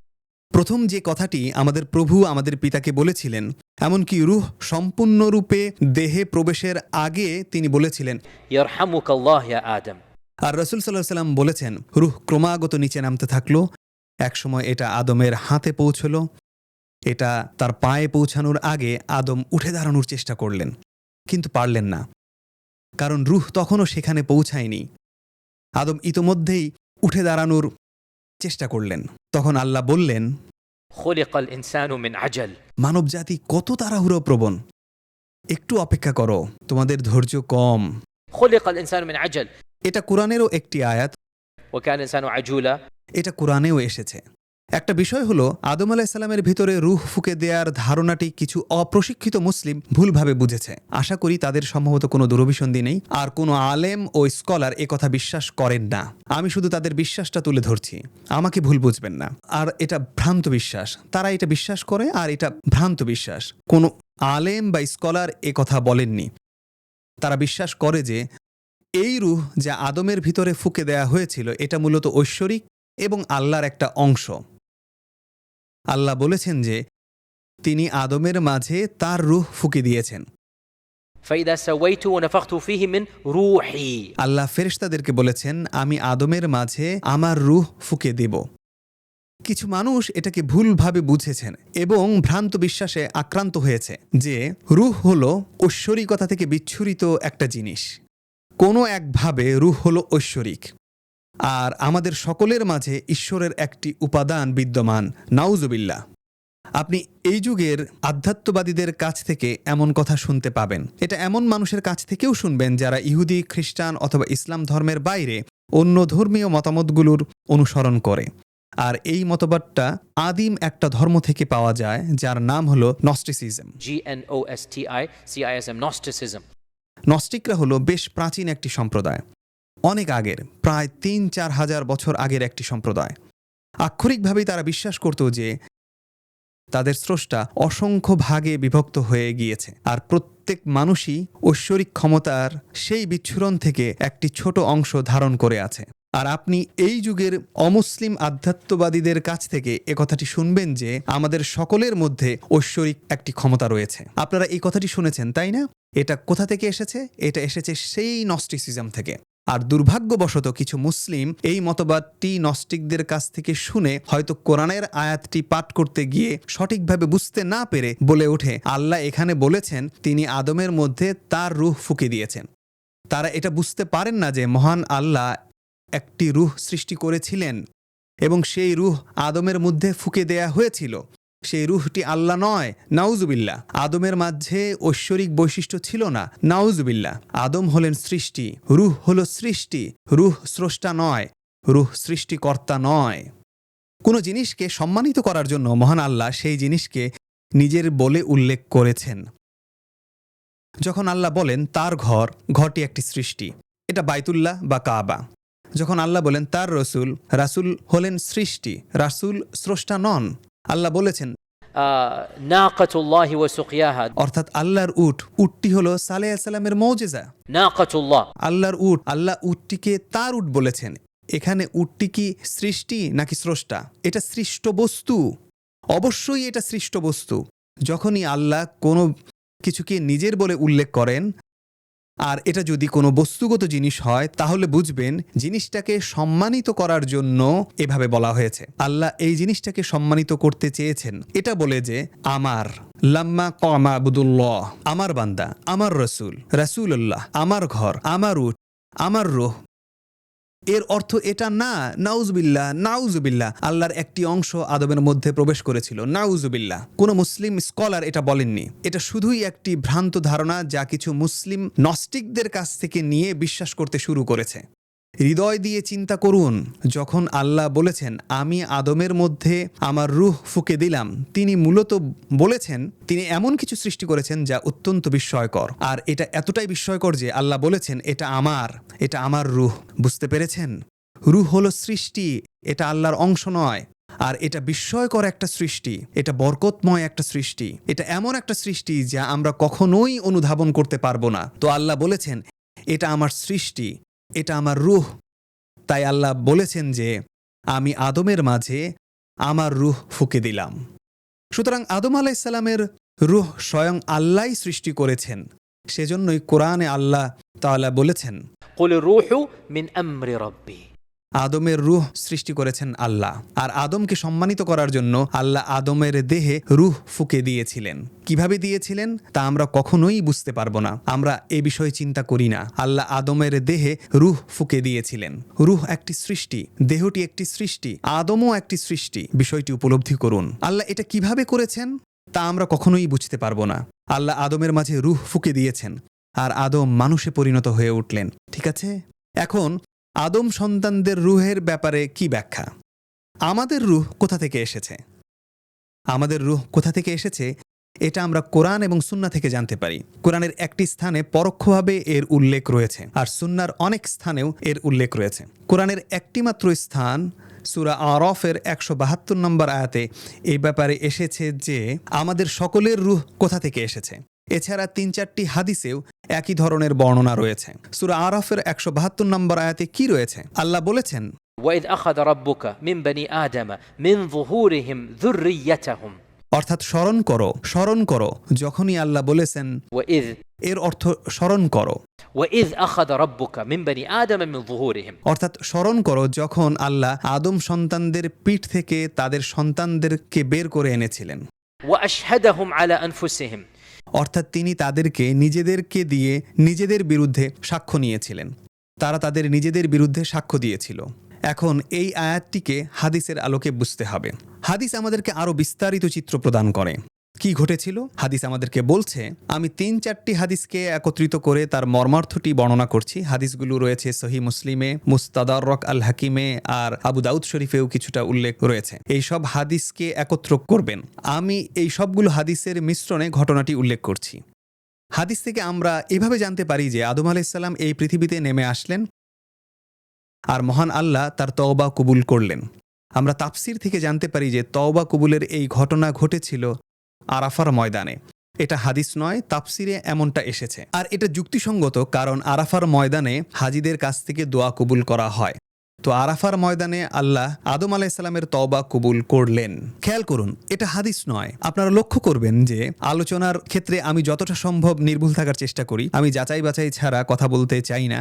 S2: প্রথম যে কথাটি আমাদের প্রভু আমাদের পিতাকে বলেছিলেন, এমনকি রূহ সম্পূর্ণরূপে দেহে প্রবেশের আগে তিনি বলেছিলেন,
S1: ইয়ারহামুকাল্লাহ ইয়া আদম।
S2: আর রাসূল সাল্লাল্লাহু আলাইহি সাল্লাম বলেছেন, রূহ ক্রমাগত নিচে নামতে থাকলো। একসময় এটা আদমের হাতে পৌঁছল। এটা তার পায়ে পৌঁছানোর আগে আদম উঠে দাঁড়ানোর চেষ্টা করলেন, কিন্তু পারলেন না, কারণ রূহ তখনও সেখানে পৌঁছায়নি। আদম ইতোমধ্যেই উঠে দাঁড়ানোর চেষ্টা করলেন। তখন আল্লাহ বললেন,
S1: খুলিকাল ইনসানু মিন আজাল।
S2: মানবজাতি কত তাড়াহুড়ো প্রবণ, একটু অপেক্ষা করো, তোমাদের ধৈর্য কম।
S1: খুলিকাল ইনসানু মিন আজাল।
S2: এটা কোরআনেরও একটি আয়াত,
S1: ওয়া কানা ইনসানু আজুলা।
S2: এটা কোরআনেও এসেছে। একটা বিষয় হলো, আদম আলাইহিস সালামের ভিতরে রূহ ফুঁকে দেওয়ার ধারণাটি কিছু অপ্রশিক্ষিত মুসলিম ভুলভাবে বুঝেছে। আশা করি তাদের সম্ভবত কোনো দুরভিসন্ধি নেই, আর কোনো আলেম ও স্কলার একথা বিশ্বাস করেন না। আমি শুধু তাদের বিশ্বাসটা তুলে ধরছি, আমাকে ভুল বুঝবেন না। আর এটা ভ্রান্ত বিশ্বাস, তারা এটা বিশ্বাস করে, আর এটা ভ্রান্ত বিশ্বাস। কোনো আলেম বা স্কলার একথা বলেননি। তারা বিশ্বাস করে যে এই রূহ যা আদমের ভিতরে ফুঁকে দেয়া হয়েছিল, এটা মূলত ঐশ্বরিক এবং আল্লাহর একটা অংশ। আল্লাহ বলেছেন যে তিনি আদমের মাঝে তার রূহ ফুঁকে দিয়েছেন।
S1: فإذا سويته ونفخت فيه من روحي
S2: আল্লাহ ফেরেশতাদেরকে বলেছেন আমি আদমের মাঝে আমার রূহ ফুঁকে দেব। কিছু মানুষ এটাকে ভুলভাবে বুঝেছেন এবং ভ্রান্ত বিশ্বাসে আক্রান্ত হয়েছে যে রূহ হলো ঐশ্বরিকতা থেকে বিচ্ছুরিত একটা জিনিস। কোনো একভাবে রূহ হলো ঐশ্বরিক, আর আমাদের সকলের মাঝে ঈশ্বরের একটি উপাদান বিদ্যমান। নাউজুবিল্লাহ। আপনি এই যুগের আধ্যাত্মবাদীদের কাছ থেকে এমন কথা শুনতে পাবেন। এটা এমন মানুষের কাছ থেকেও শুনবেন যারা ইহুদি, খ্রিস্টান অথবা ইসলাম ধর্মের বাইরে অন্য ধর্মীয় মতামতগুলোর অনুসরণ করে। আর এই মতবাদটা আদিম একটা ধর্ম থেকে পাওয়া যায় যার নাম হলো নস্টিসিজম।
S1: GNOSTICISM, Gnosticism.
S2: নস্টিকরা হলো বেশ প্রাচীন একটি সম্প্রদায়, অনেক আগের, প্রায় ৩-৪ হাজার বছর আগের একটি সম্প্রদায়। আক্ষরিকভাবেই তারা বিশ্বাস করত যে তাদের স্রষ্টা অসংখ্য ভাগে বিভক্ত হয়ে গিয়েছে, আর প্রত্যেক মানুষই ঐশ্বরিক ক্ষমতার সেই বিচ্ছুরণ থেকে একটি ছোট অংশ ধারণ করে আছে। আর আপনি এই যুগের অমুসলিম আধ্যাত্মবাদীদের কাছ থেকে কথাটি শুনবেন যে আমাদের সকলের মধ্যে ঐশ্বরিক একটি ক্ষমতা রয়েছে। আপনারা এই কথাটি শুনেছেন, তাই না? এটা কোথা থেকে এসেছে? এটা এসেছে সেই নস্টিসিজম থেকে। আর দুর্ভাগ্যবশত কিছু মুসলিম এই মতবাদটি নস্টিকদের কাছ থেকে শুনে হয়তো কোরআনের আয়াতটি পাঠ করতে গিয়ে সঠিকভাবে বুঝতে না পেরে বলে ওঠে, আল্লাহ এখানে বলেছেন তিনি আদমের মধ্যে তার রূহ ফুঁকে দিয়েছেন। তারা এটা বুঝতে পারেন না যে মহান আল্লাহ একটি রূহ সৃষ্টি করেছিলেন এবং সেই রূহ আদমের মধ্যে ফুঁকে দেয়া হয়েছিল। সেই রূহটি আল্লাহ নয়, নাউজুবিল্লাহ। আদমের মাঝে ঐশ্বরিক বৈশিষ্ট্য ছিল না, নাউজুবিল্লাহ। আদম হলেন সৃষ্টি, রূহ হলো সৃষ্টি। রূহ স্রষ্টা নয়, রূহ সৃষ্টিকর্তা নয়। কোনো জিনিসকে সম্মানিত করার জন্য মহান আল্লাহ সেই জিনিসকে নিজের বলে উল্লেখ করেছেন। যখন আল্লাহ বলেন তার ঘরটি একটি সৃষ্টি, এটা বাইতুল্লাহ বা কাবা। যখন আল্লাহ বলেন তার রসুল, রাসুল হলেন সৃষ্টি, রাসুল স্রষ্টা নন। আল্লাহ বলেছেন
S1: নাকাতুল্লাহি ওয়া সুকিয়াহা,
S2: অর্থাৎ আল্লাহর উটটি হলো সালেহ আলাইহিস সালামের মুজিজা।
S1: নাকাতুল্লাহ,
S2: আল্লাহর উট, আল্লাহ উটটিকে তার উট বলেছেন। এখানে উটটি কি সৃষ্টি নাকি স্রষ্টা? এটা সৃষ্ট বস্তু, অবশ্যই এটা সৃষ্ট বস্তু। যখনই আল্লাহ কোনো কিছুকে নিজের বলে উল্লেখ করেন, আর এটা যদি কোনো বস্তুগত জিনিস হয়, তাহলে বুঝবেন জিনিসটাকে সম্মানিত করার জন্য এভাবে বলা হয়েছে। আল্লাহ এই জিনিসটাকে সম্মানিত করতে চেয়েছেন এটা বলে যে আমার লাম্মা কামা আবুদুল্লাহ, আমার বান্দা, আমার রসুল, রাসূলুল্লাহ, আমার ঘর, আমার উট, আমার রূহ। এর অর্থ এটা না, নাউজুবিল্লাহ, নাউজুবিল্লাহ, আল্লাহর একটি অংশ আদমের মধ্যে প্রবেশ করেছিল, নাউজুবিল্লাহ। কোনো মুসলিম স্কলার এটা বলেননি। এটা শুধুই একটি ভ্রান্ত ধারণা যা কিছু মুসলিম নস্টিকদের কাছ থেকে নিয়ে বিশ্বাস করতে শুরু করেছে। হৃদয় দিয়ে চিন্তা করুন, যখন আল্লাহ বলেছেন আমি আদমের মধ্যে আমার রূহ ফুঁকে দিলাম, তিনি মূলত বলেছেন তিনি এমন কিছু সৃষ্টি করেছেন যা অত্যন্ত বিস্ময়কর। আর এটা এতটাই বিস্ময়কর যে আল্লাহ বলেছেন এটা আমার রূহ। বুঝতে পেরেছেন? রূহ হলো সৃষ্টি, এটা আল্লাহর অংশ নয়। আর এটা বিস্ময়কর একটা সৃষ্টি, এটা বরকতময় একটা সৃষ্টি, এটা এমন একটা সৃষ্টি যা আমরা কখনোই অনুধাবন করতে পারবো না। তো আল্লাহ বলেছেন এটা আমার সৃষ্টি, এটা আমার রূহ। তাই আল্লাহ বলেছেন যে আমি আদমের মাঝে আমার রূহ ফুঁকে দিলাম। সুতরাং আদম আলাইহিস সালামের রূহ স্বয়ং আল্লাহই সৃষ্টি করেছেন। সেজন্যই কোরআনে আল্লাহ তাআলা বলেছেন
S1: কুল রূহু মিন আমরি রাব্বি,
S2: আদমের রূহ সৃষ্টি করেছেন আল্লাহ। আর আদমকে সম্মানিত করার জন্য আল্লাহ আদমের দেহে রূহ ফুঁকে দিয়েছিলেন। কিভাবে দিয়েছিলেন তা আমরা কখনোই বুঝতে পারবো না, আমরা এ বিষয়ে চিন্তা করি না। আল্লাহ আদমের দেহে রূহ ফুঁকে দিয়েছিলেন। রূহ একটি সৃষ্টি, দেহটি একটি সৃষ্টি, আদমও একটি সৃষ্টি। বিষয়টি উপলব্ধি করুন। আল্লাহ এটা কিভাবে করেছেন তা আমরা কখনোই বুঝতে পারবো না। আল্লাহ আদমের মাঝে রূহ ফুঁকে দিয়েছেন, আর আদম মানুষে পরিণত হয়ে উঠলেন। ঠিক আছে, এখন আদম সন্তানদের রূহের ব্যাপারে কি ব্যাখ্যা? আমাদের রূহ কোথা থেকে এসেছে? আমাদের রূহ কোথা থেকে এসেছে এটা আমরা কোরআন এবং সুন্নাহ থেকে জানতে পারি। কোরআনের একটি স্থানে পরোক্ষভাবে এর উল্লেখ রয়েছে, আর সুন্নাহর অনেক স্থানেও এর উল্লেখ রয়েছে। কোরআনের একটি মাত্র স্থান সূরা আরাফের ১৭২ নম্বর আয়াতে এই ব্যাপারে এসেছে যে আমাদের সকলের রূহ কোথা থেকে এসেছে। এছাড়া ৩-৪টি হাদিসেও একই ধরনের বর্ণনা রয়েছে। সূরা আরাফের ১৭২ নম্বর আয়াতে কি রয়েছে? আল্লাহ বলেছেন
S1: وَإِذْ أَخَذَ رَبُّكَ مِنْ بَنِي آدَمَ مِنْ ظُهُورِهِمْ ذُرِّيَّتَهُمْ
S2: অর্থাৎ স্মরণ করো যখনই আল্লাহ বলেছেন,
S1: وإذ
S2: এর অর্থ স্মরণ করো,
S1: وإذ أخذ ربك من بني آدم من ظهورهم
S2: অর্থাৎ স্মরণ করো যখন আল্লাহ আদম সন্তানদের পিঠ থেকে তাদের সন্তানদেরকে বের করে এনেছিলেন।
S1: وأشهدهم على أنفسهم
S2: অর্থাৎ তিনি তাদেরকে নিজেদেরকে দিয়ে নিজেদের বিরুদ্ধে সাক্ষ্য নিয়েছিলেন, তারা তাদের নিজেদের বিরুদ্ধে সাক্ষ্য দিয়েছিল। এখন এই আয়াতটিকে হাদিসের আলোকে বুঝতে হবে। হাদিস আমাদেরকে আরও বিস্তারিত চিত্র প্রদান করে। কি ঘটেছিল? হাদিস আমাদেরকে বলছে, আমি ৩-৪টি হাদিসকে একত্রিত করে তার মর্মার্থটি বর্ণনা করছি। হাদিসগুলো রয়েছে সহিহ মুসলিমে, মুস্তাদরক আল হাকিমে, আর আবু দাউদ শরীফেও কিছুটা উল্লেখ রয়েছে। এই সব হাদিসকে একত্র করবেন। আমি এই সবগুলো হাদিসের মিশ্রণে ঘটনাটি উল্লেখ করছি। হাদিস থেকে আমরা এভাবে জানতে পারি যে আদম আলাইহিস সালাম এই পৃথিবীতে নেমে আসলেন আর মহান আল্লাহ তার তওবা কবুল করলেন। আমরা তাফসির থেকে জানতে পারি যে তওবা কবুলের এই ঘটনা ঘটেছিল আরাফার ময়দানে। এটা হাদিস নয়, তাফসিরে এমনটা এসেছে। আর এটা যুক্তিসঙ্গত, কারণ আরাফার ময়দানে হাজিদের কাছ থেকে দোয়া কবুল করা হয়। তো আরাফার ময়দানে আল্লাহ আদম আলাইহিস-সালামের তওবা কবুল করলেন। খেয়াল করুন, এটা হাদিস নয়। আপনারা লক্ষ্য করবেন যে আলোচনার ক্ষেত্রে আমি যতটা সম্ভব নির্ভুল থাকার চেষ্টা করি। আমি যাচাই বাছাই ছাড়া কথা বলতে চাই না।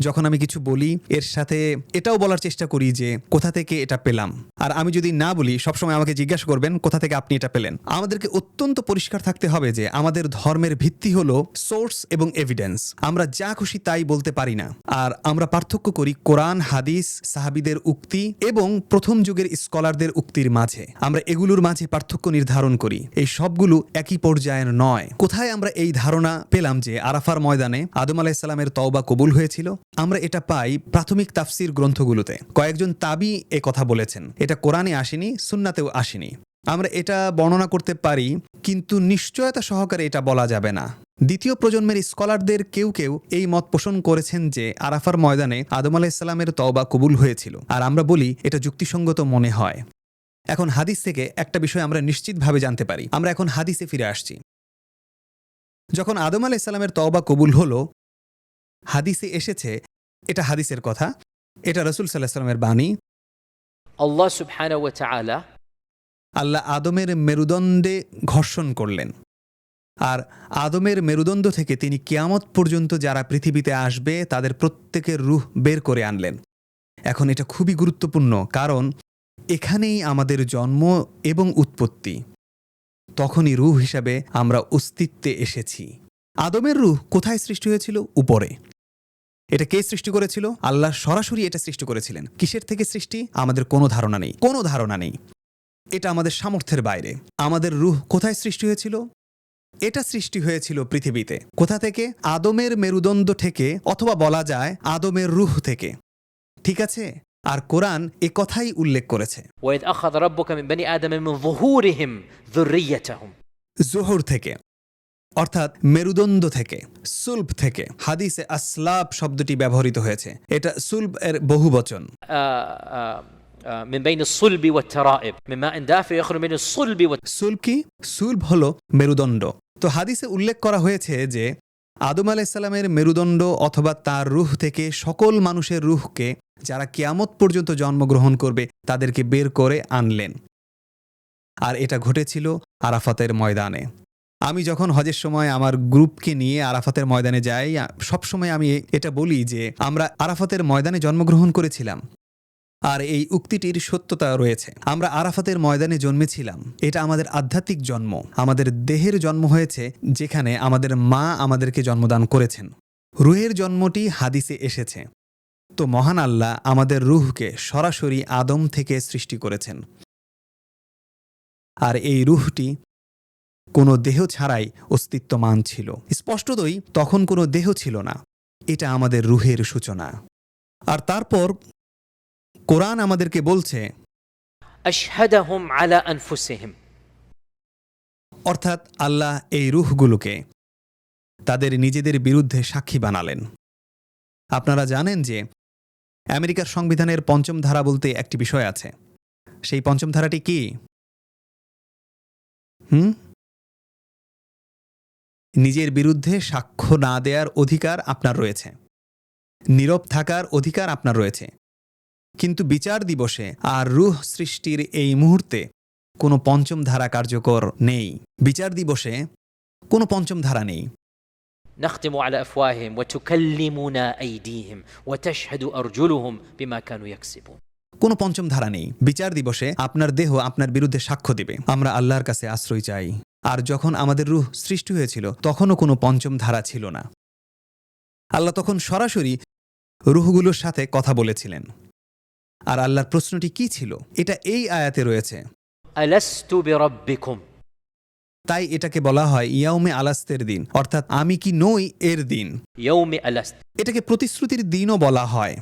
S2: যখন আমি কিছু বলি এর সাথে এটাও বলার চেষ্টা করি যে কোথা থেকে এটা পেলাম। আর আমি যদি না বলি, সবসময় আমাকে জিজ্ঞাসা করবেন কোথা থেকে আপনি এটা পেলেন। আমাদেরকে অত্যন্ত পরিষ্কার থাকতে হবে যে আমাদের ধর্মের ভিত্তি হলো সোর্স এবং এভিডেন্স। আমরা যা খুশি তাই বলতে পারি না। আর আমরা পার্থক্য করি কোরআন, হাদিস, সাহাবীদের উক্তি এবং প্রথম যুগের স্কলারদের উক্তির মাঝে। আমরা এগুলোর মাঝে পার্থক্য নির্ধারণ করি। এই সবগুলো একই পর্যায়ের নয়। কোথায় আমরা এই ধারণা পেলাম যে আরাফার ময়দানে আদম আলাইহিস-সালামের তওবা কবুল হয়েছিল? আমরা এটা পাই প্রাথমিক তাফসির গ্রন্থগুলোতে। কয়েকজন তাবী এ কথা বলেছেন। এটা কোরআনে আসেনি, সুন্নাতেও আসেনি। আমরা এটা বর্ণনা করতে পারি, কিন্তু নিশ্চয়তা সহকারে এটা বলা যাবে না। দ্বিতীয় প্রজন্মের স্কলারদের কেউ কেউ এই মত পোষণ করেছেন যে আরাফার ময়দানে আদম আলাইহিস-সালামের তওবা কবুল হয়েছিল, আর আমরা বলি এটা যুক্তিসঙ্গত মনে হয়। এখন হাদিস থেকে একটা বিষয় আমরা নিশ্চিতভাবে জানতে পারি। আমরা এখন হাদিসে ফিরে আসছি। যখন আদম আলাইহিস-সালামের তওবা কবুল হলো, হাদিসে এসেছে, এটা হাদিসের কথা, এটা রাসূল সাল্লাল্লাহু আলাইহি ওয়াসাল্লামের বাণী।
S1: আল্লাহ সুবহানাহু ওয়া তাআলা
S2: আল্লাহ আদমের মেরুদণ্ডে ঘর্ষণ করলেন, আর আদমের মেরুদণ্ড থেকে তিনি কিয়ামত পর্যন্ত যারা পৃথিবীতে আসবে তাদের প্রত্যেকের রূহ বের করে আনলেন। এখন এটা খুবই গুরুত্বপূর্ণ, কারণ এখানেই আমাদের জন্ম এবং উৎপত্তি। তখনই রূহ হিসাবে আমরা অস্তিত্বে এসেছি। আদমের রূহ কোথায় সৃষ্টি হয়েছিল? উপরে। এটা কে সৃষ্টি করেছিল? আল্লাহ সরাসরি এটা সৃষ্টি করেছিলেন। কিসের থেকে সৃষ্টি? আমাদের কোনো ধারণা নেই। এটা আমাদের সামর্থ্যের বাইরে। আমাদের রূহ কোথায় সৃষ্টি হয়েছিল? এটা সৃষ্টি হয়েছিল পৃথিবীতে। কোথা থেকে? আদমের মেরুদণ্ড থেকে, অথবা বলা যায় আদমের রূহ থেকে। ঠিক আছে? আর কোরআন এ কথাই উল্লেখ করেছে।
S1: وإذ أخذ ربك من بني آدم من ظهورهم ذريتهم
S2: জোহর থেকে, অর্থাৎ মেরুদণ্ড থেকে, সুলব থেকে। হাদিসে আসলাব শব্দটি ব্যবহৃত হয়েছে। এটা সুলব এর বহুবচন।
S1: من بين الصلب والترائب من ماء دافئ يخرج من الصلب
S2: সুলব কি? সুলব হলো মেরুদণ্ড। তো হাদিসে উল্লেখ করা হয়েছে যে আদম আলাইহিস-সালামের মেরুদণ্ড অথবা তার রূহ থেকে সকল মানুষের রূহকে, যারা কিয়ামত পর্যন্ত জন্মগ্রহণ করবে, তাদেরকে বের করে আনলেন। আর এটা ঘটেছিল আরাফাতের ময়দানে। আমি যখন হজের সময় আমার গ্রুপকে নিয়ে আরাফাতের ময়দানে যাই, সবসময় আমি এটা বলি যে আমরা আরাফাতের ময়দানে জন্মগ্রহণ করেছিলাম। আর এই উক্তিটির সত্যতা রয়েছে। আমরা আরাফাতের ময়দানে জন্মেছিলাম। এটা আমাদের আধ্যাত্মিক জন্ম। আমাদের দেহের জন্ম হয়েছে যেখানে আমাদের মা আমাদেরকে জন্মদান করেছেন। রুহের জন্মটি হাদিসে এসেছে। তো মহান আল্লাহ আমাদের রুহকে সরাসরি আদম থেকে সৃষ্টি করেছেন। আর এই রুহটি কোনো দেহ ছাড়াই অস্তিত্বমান ছিল। স্পষ্টতই তখন কোনো দেহ ছিল না। এটা আমাদের রুহের সূচনা। আর তারপর কোরআন আমাদেরকে বলছে,
S1: أشهدهم على أنفسهم
S2: অর্থাৎ আল্লাহ এই রূহগুলোকে তাদের নিজেদের বিরুদ্ধে সাক্ষী বানালেন। আপনারা জানেন যে আমেরিকার সংবিধানের ৫ম ধারা বলতে একটি বিষয় আছে। সেই ৫ম ধারাটি কি? নিজের বিরুদ্ধে সাক্ষ্য না দেওয়ার অধিকার আপনার রয়েছে, নীরব থাকার অধিকার আপনার রয়েছে। কিন্তু বিচার দিবসে আর রূহ সৃষ্টির এই মুহূর্তে কোনো পঞ্চম ধারা কার্যকর নেই। বিচার দিবসে কোনো পঞ্চম ধারা নেই।
S1: نختم على أفواههم وتكلمنا أيديهم وتشهد أرجلهم بما كانوا يكسبون.
S2: কোনো পঞ্চম ধারা নেই। বিচার দিবসে আপনার দেহ আপনার বিরুদ্ধে সাক্ষ্য দিবে। আমরা আল্লাহর কাছে আশ্রয় চাই। আর যখন আমাদের রূহ সৃষ্টি হয়েছিল তখনও কোনো পঞ্চম ধারা ছিল না। আল্লাহ তখন সরাসরি রূহগুলোর সাথে কথা বলেছিলেন। আর আল্লাহর প্রশ্নটি কি ছিল? এটা এই আয়াতে রয়েছে।
S1: ألست بربكم.
S2: তাই এটাকে বলা হয় ইয়াউমে আলাস্তের দিন, অর্থাৎ আমি কি নই এর দিন।
S1: يوم ألست.
S2: এটাকে প্রতিশ্রুতির দিনও বলা হয়,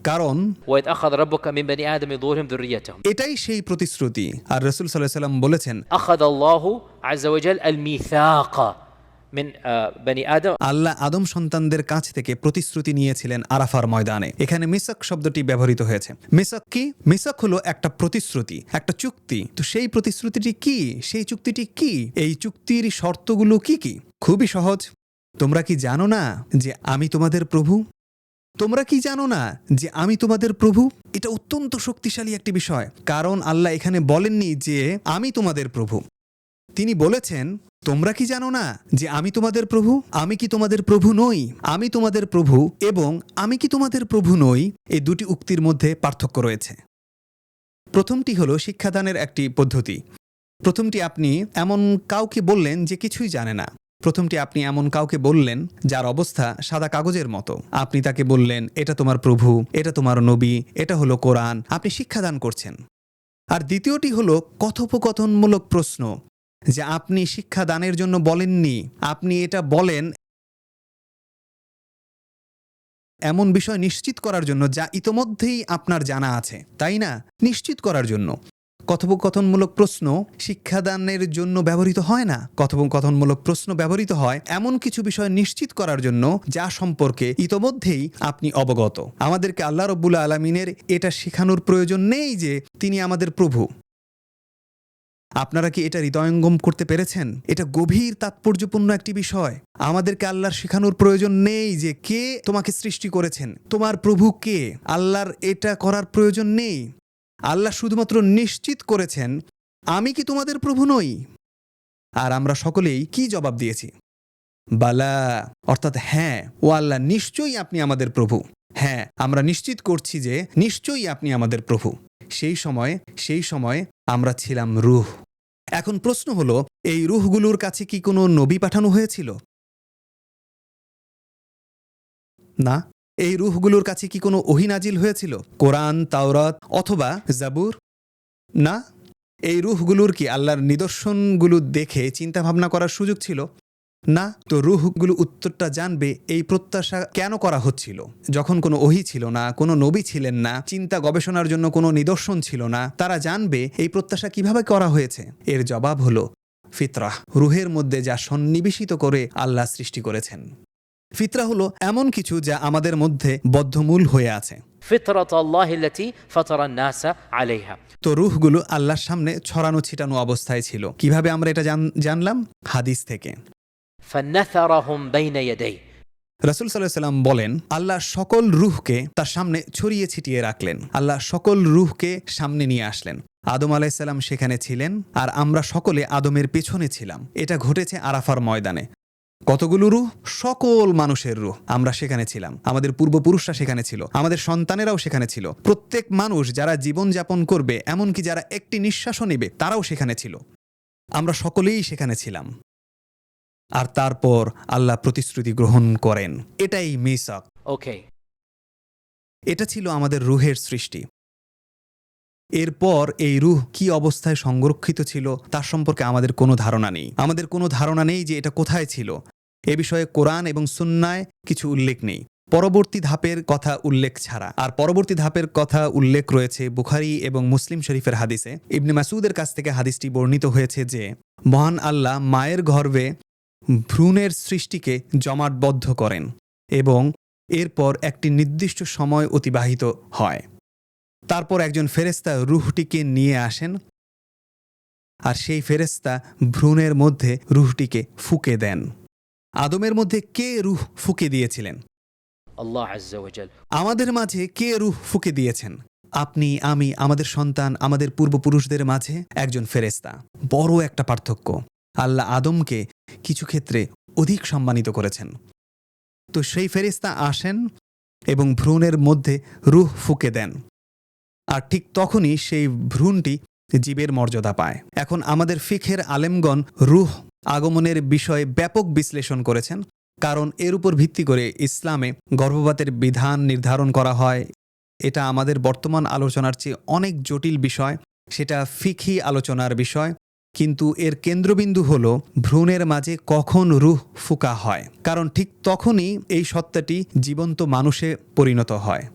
S2: কারণ
S1: وإذ أخذ ربك من بني آدم من ظهورهم ذريتهم.
S2: এটাই সেই প্রতিশ্রুতি। আর রাসূল সাল্লাল্লাহু আলাইহি ওয়াসাল্লাম বলেছেন,
S1: أخذ الله عز وجل الميثاق من بني آدم.
S2: আল্লাহ আদম সন্তানদের কাছ থেকে প্রতিশ্রুতি নিয়েছিলেন আরাফার ময়দানে। এখানে মিসাক শব্দটি ব্যবহৃত হয়েছে। মিসাক কি? মিসাক হলো একটা প্রতিশ্রুতি, একটা চুক্তি। তো সেই প্রতিশ্রুতিটি কি? সেই চুক্তিটি কি? এই চুক্তির শর্তগুলো কি কি? খুবই সহজ। তোমরা কি জানো না যে আমি তোমাদের প্রভু? তোমরা কি জানো না যে আমি তোমাদের প্রভু? এটা অত্যন্ত শক্তিশালী একটি বিষয়, কারণ আল্লাহ এখানে বলেননি যে আমি তোমাদের প্রভু। তিনি বলেছেন, তোমরা কি জানো না যে আমি তোমাদের প্রভু? আমি কি তোমাদের প্রভু নই? আমি তোমাদের প্রভু এবং আমি কি তোমাদের প্রভু নই, এই দুটি উক্তির মধ্যে পার্থক্য রয়েছে। প্রথমটি হলো শিক্ষাদানের একটি পদ্ধতি। প্রথমটি আপনি এমন কাউকে বললেন যে কিছুই জানে না। প্রথমটি আপনি এমন কাউকে বললেন যার অবস্থা সাদা কাগজের মতো। আপনি তাকে বললেন, এটা তোমার প্রভু, এটা তোমার নবী, এটা হলো কোরআন। আপনি শিক্ষাদান করছেন। আর দ্বিতীয়টি হলো কথোপকথনমূলক প্রশ্ন, যে আপনি শিক্ষাদানের জন্য বলেননি, আপনি এটা বলেন এমন বিষয় নিশ্চিত করার জন্য যা ইতোমধ্যেই আপনার জানা আছে, তাই না? নিশ্চিত করার জন্য। কথোপকথনমূলক প্রশ্ন শিক্ষাদানের জন্য ব্যবহৃত হয় না। কথোপকথনমূলক প্রশ্ন ব্যবহৃত হয় এমন কিছু বিষয় নিশ্চিত করার জন্য যা সম্পর্কে ইতোমধ্যেই আপনি অবগত। আমাদেরকে আল্লাহ রব্বুল আলামিনের এটা শেখানোর প্রয়োজন নেই যে তিনি আমাদের প্রভু। আপনারা কি এটা হৃদয়ঙ্গম করতে পেরেছেন? এটা গভীর তাৎপর্যপূর্ণ একটি বিষয়। আমাদেরকে আল্লাহর শেখানোর প্রয়োজন নেই যে কে তোমাকে সৃষ্টি করেছেন, তোমার প্রভু কে। আল্লাহর এটা করার প্রয়োজন নেই। আল্লাহ শুধুমাত্র নিশ্চিত করেছেন, আমি কি তোমাদের প্রভু নই? আর আমরা সকলেই কি জবাব দিয়েছি? বালা, অর্থাৎ হ্যাঁ, ও আল্লাহ, নিশ্চয়ই আপনি আমাদের প্রভু। হ্যাঁ, আমরা নিশ্চিত করছি যে নিশ্চয়ই আপনি আমাদের প্রভু। সেই সময় আমরা ছিলাম রূহ। এখন প্রশ্ন হলো, এই রূহগুলোর কাছে কি কোনো নবী পাঠানো হয়েছিল? না। এই রূহগুলোর কাছে কি কোনো ওহী নাজিল হয়েছিল? কোরআন, তাওরাত অথবা জাবুর? না। এই রূহগুলোর কি আল্লাহর নিদর্শনগুলো দেখে চিন্তা ভাবনা করার সুযোগ ছিল? না। তো রূহগুলো উত্তরটা জানবে এই প্রত্যাশা কেন করা হচ্ছিল? যখন কোনো ওহী ছিল না, কোনো নবী ছিলেন না, চিন্তা গবেষণার জন্য কোনো নিদর্শন ছিল না, তারা জানবে এই প্রত্যাশা কিভাবে করা হয়েছে? এর জবাব হলো ফিতরাহ, রূহের মধ্যে যা সন্নিবেশিত করে আল্লাহ সৃষ্টি করেছেন। ফিতরা হলো এমন কিছু যা আমাদের মধ্যে বদ্ধমূল হয়ে আছে।
S1: فطرة الله التي فطر الناس عليها.
S2: তো রূহগুলো আল্লাহর সামনে ছড়ানো ছিটানো অবস্থায় ছিল। কিভাবে আমরা এটা জানলাম? হাদিস থেকে।
S1: فنثرهم بين يديه.
S2: রাসূল সাল্লাল্লাহু আলাইহি ওয়াসাল্লাম বলেন, আল্লাহ সকল রূহকে তার সামনে ছড়িয়ে ছিটিয়ে রাখলেন। আল্লাহ সকল রূহকে সামনে নিয়ে আসলেন। আদম আলাইহিস সালাম সেখানে ছিলেন, আর আমরা সকলে আদমের পেছনে ছিলাম। এটা ঘটেছে আরাফার ময়দানে। কতগুলো রূহ? সকল মানুষের রূহ। আমরা সেখানে ছিলাম, আমাদের পূর্বপুরুষরা সেখানে ছিল, আমাদের সন্তানেরাও সেখানে ছিল। প্রত্যেক মানুষ যারা জীবন যাপন করবে, এমনকি যারা একটি নিঃশ্বাসও নেবে, তারাও সেখানে ছিল। আমরা সকলেই সেখানে ছিলাম। আর তারপর আল্লাহ প্রতিশ্রুতি গ্রহণ করেন। এটাই মিসাক।
S1: ওকে,
S2: এটা ছিল আমাদের রূহের সৃষ্টি। এরপর এই রূহ কি অবস্থায় সংরক্ষিত ছিল তার সম্পর্কে আমাদের কোনো ধারণা নেই। আমাদের কোনো ধারণা নেই যে এটা কোথায় ছিল। এ বিষয়ে কোরআন এবং সুন্নায় কিছু উল্লেখ নেই, পরবর্তী ধাপের কথা উল্লেখ ছাড়া। আর পরবর্তী ধাপের কথা উল্লেখ রয়েছে বুখারী এবং মুসলিম শরীফের হাদিসে। ইবনে মাসউদের কাছ থেকে হাদিসটি বর্ণিত হয়েছে যে মহান আল্লাহ মায়ের গর্ভে ভ্রূণের সৃষ্টিকে জমাটবদ্ধ করেন এবং এরপর একটি নির্দিষ্ট সময় অতিবাহিত হয়। তারপর একজন ফেরেশতা রূহটিকে নিয়ে আসেন, আর সেই ফেরেশতা ভ্রূণের মধ্যে রূহটিকে ফুঁকে দেন। আদমের মধ্যে কে রূহ ফুঁকে দিয়েছিলেন?
S1: আল্লাহ আজ্জা ওয়া জাল।
S2: আমাদের মাঝে কে রূহ ফুঁকে দিয়েছেন? আপনি, আমি, আমাদের সন্তান, আমাদের পূর্বপুরুষদের মাঝে একজন ফেরেশতা। বড় একটা পার্থক্য। আল্লাহ আদমকে কিছু ক্ষেত্রে অধিক সম্মানিত করেছেন। তো সেই ফেরেশতা আসেন এবং ভ্রূণের মধ্যে রূহ ফুঁকে দেন, আর ঠিক তখনই সেই ভ্রূণটি জীবের মর্যাদা পায়। এখন আমাদের ফিকহের আলেমগণ রূহ আগমনের বিষয়ে ব্যাপক বিশ্লেষণ করেছেন, কারণ এর উপর ভিত্তি করে ইসলামে গর্ভপাতের বিধান নির্ধারণ করা হয়। এটা আমাদের বর্তমান আলোচনার চেয়ে অনেক জটিল বিষয়, সেটা ফিকহি আলোচনার বিষয়, কিন্তু এর কেন্দ্রবিন্দু হল ভ্রূণের মাঝে কখন রূহ ফুঁকা হয়, কারণ ঠিক তখনই এই সত্তাটি জীবন্ত মানুষে পরিণত হয়।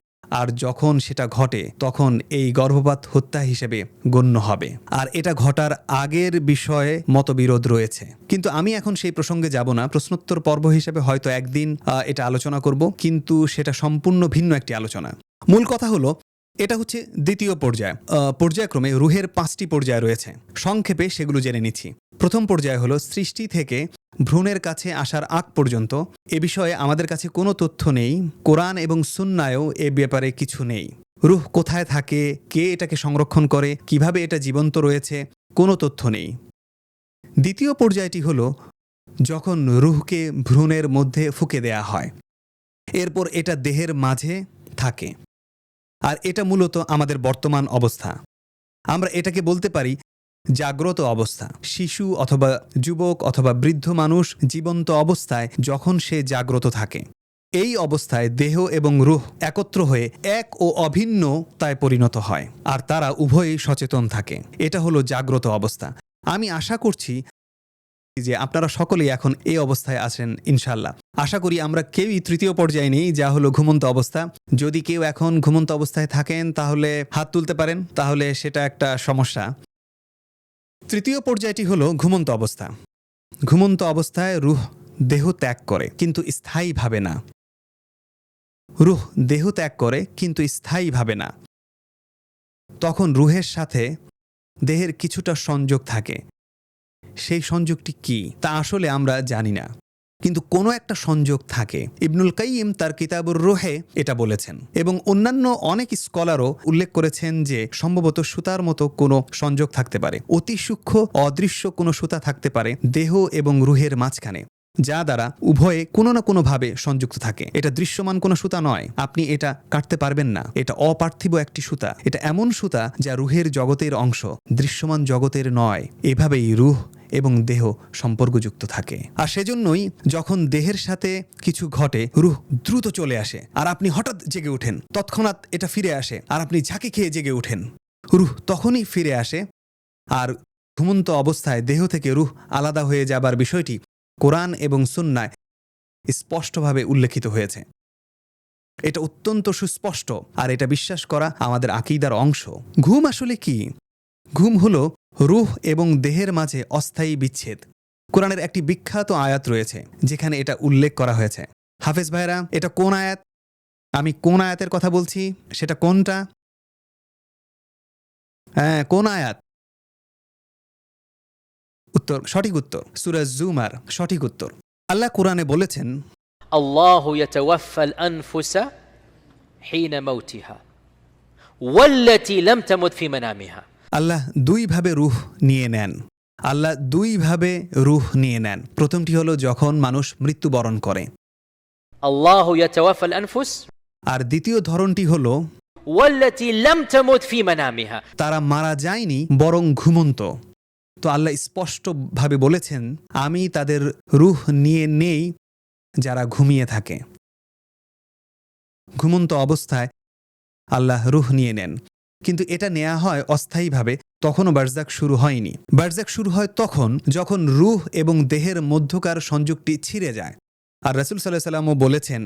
S2: আর যখন সেটা ঘটে তখন এই গর্ভপাত হত্যা হিসেবে গণ্য হবে। আর এটা ঘটার আগের বিষয়ে মতবিরোধ রয়েছে, কিন্তু আমি এখন সেই প্রসঙ্গে যাব না। প্রশ্নোত্তর পর্ব হিসেবে হয়তো একদিন এটা আলোচনা করব, কিন্তু সেটা সম্পূর্ণ ভিন্ন একটি আলোচনা। মূল কথা হলো এটা হচ্ছে দ্বিতীয় পর্যায়। পর্যায়ক্রমে রূহের 5টি পর্যায় রয়েছে, সংক্ষেপে সেগুলো জেনে নিচ্ছি। প্রথম পর্যায় হলো সৃষ্টি থেকে ভ্রূণের কাছে আসার আগ পর্যন্ত। এ বিষয়ে আমাদের কাছে কোনো তথ্য নেই, কোরআন এবং সুন্নায়ও এ ব্যাপারে কিছু নেই। রূহ কোথায় থাকে, কে এটাকে সংরক্ষণ করে, কিভাবে এটা জীবন্ত রয়েছে, কোনো তথ্য নেই। দ্বিতীয় পর্যায়টি হলো যখন রূহকে ভ্রূণের মধ্যে ফুঁকে দেয়া হয়, এরপর এটা দেহের মাঝে থাকে। আর এটা মূলত আমাদের বর্তমান অবস্থা। আমরা এটাকে বলতে পারি জাগ্রত অবস্থা। শিশু অথবা যুবক অথবা বৃদ্ধ মানুষ জীবন্ত অবস্থায় যখন সে জাগ্রত থাকে, এই অবস্থায় দেহ এবং রূহ একত্র হয়ে এক ও অভিন্নতায় পরিণত হয়, আর তারা উভয়ই সচেতন থাকে। এটা হলো জাগ্রত অবস্থা। আমি আশা করছি যে আপনারা সকলেই এখন এই অবস্থায় আছেন ইনশাল্লাহ। আশা করি আমরা কেউই তৃতীয় পর্যায়ে নেই, যা হলো ঘুমন্ত অবস্থা। যদি কেউ এখন ঘুমন্ত অবস্থায় থাকেন তাহলে হাত তুলতে পারেন, তাহলে সেটা একটা সমস্যা। তৃতীয় পর্যায়টি হলো ঘুমন্ত অবস্থা। ঘুমন্ত অবস্থায় রূহ দেহ ত্যাগ করে, কিন্তু স্থায়ীভাবে না। রূহ দেহ ত্যাগ করে কিন্তু স্থায়ীভাবে না। তখন রূহের সাথে দেহের কিছুটা সংযোগ থাকে। সেই সংযোগটি কি তা আসলে আমরা জানি না, কিন্তু কোনো একটা সংযোগ থাকে। ইবনুল কাইয়িম তার কিতাবুর রূহে এটা বলেছেন, এবং অন্যান্য অনেক স্কলারও উল্লেখ করেছেন যে সম্ভবত সুতার মতো কোনো সংযোগ থাকতে পারে। অতি সূক্ষ্ম অদৃশ্য কোনো সুতা থাকতে পারে দেহ এবং রূহের মাঝখানে, যা দ্বারা উভয়ে কোনো না কোনোভাবে সংযুক্ত থাকে। এটা দৃশ্যমান কোনো সুতা নয়, আপনি এটা কাটতে পারবেন না। এটা অপার্থিব একটি সুতা। এটা এমন সুতা যা রূহের জগতের অংশ, দৃশ্যমান জগতের নয়। এভাবেই রূহ এবং দেহ সম্পর্কযুক্ত থাকে। আর সেজন্যই যখন দেহের সাথে কিছু ঘটে, রূহ দ্রুত চলে আসে, আর আপনি হঠাৎ জেগে ওঠেন। তৎক্ষণাৎ এটা ফিরে আসে, আর আপনি ঝাঁকি খেয়ে জেগে ওঠেন। রূহ তখনই ফিরে আসে। আর ঘুমন্ত অবস্থায় দেহ থেকে রূহ আলাদা হয়ে যাবার বিষয়টি কোরআন এবং সুন্নায় স্পষ্টভাবে উল্লেখিত হয়েছে। এটা অত্যন্ত সুস্পষ্ট, আর এটা বিশ্বাস করা আমাদের আকীদার অংশ। ঘুম আসলে কি? ঘুম হলো রূহ এবং দেহের মাঝে অস্থায়ী বিচ্ছেদ। কোরআনের একটি বিখ্যাত আয়াত রয়েছে যেখানে এটা উল্লেখ করা হয়েছে। হাফেজ ভাইরা, এটা কোন আয়াত? আমি কোন আয়াতের কথা বলছি সেটা কোনটা? হ্যাঁ, কোন আয়াত? উত্তর, সঠিক উত্তর সূরা জুমার, সঠিক উত্তর। আল্লাহ কোরআনে বলেছেন,
S1: আল্লাহু ইয়াতাওয়াফাল আনফুসা হিনা মাউতিহা ওয়াল্লাতী লাম তামুত ফি মানামিহা।
S2: আল্লাহ দুইভাবে রূহ নিয়ে নেন। আল্লাহ দুইভাবে রূহ নিয়ে নেন। প্রথমটি হলো যখন মানুষ মৃত্যুবরণ করে,
S1: আল্লাহু ইয়াতাওয়াফাল আনফুস,
S2: আর দ্বিতীয় ধরনটি হলো
S1: ওয়াল্লাতী লাম তামুত ফি মানামিহা,
S2: তারা মারা যায়নি বরং ঘুমন্ত। তো আল্লাহ স্পষ্টভাবে বলেছেন, আমি তাদের রূহ নিয়ে নেই যারা ঘুমিয়ে থাকে। ঘুমন্ত অবস্থায় আল্লাহ রূহ নিয়ে নেন, কিন্তু এটা নেওয়া হয় অস্থায়ীভাবে। তখনও বারজাক শুরু হয়নি। বারজাক শুরু হয় তখন যখন রূহ এবং দেহের মধ্যকার সংযোগটি ছিঁড়ে যায়। আর রাসূল সাল্লাল্লাহু আলাইহি ওয়াসাল্লামও বলেছেন,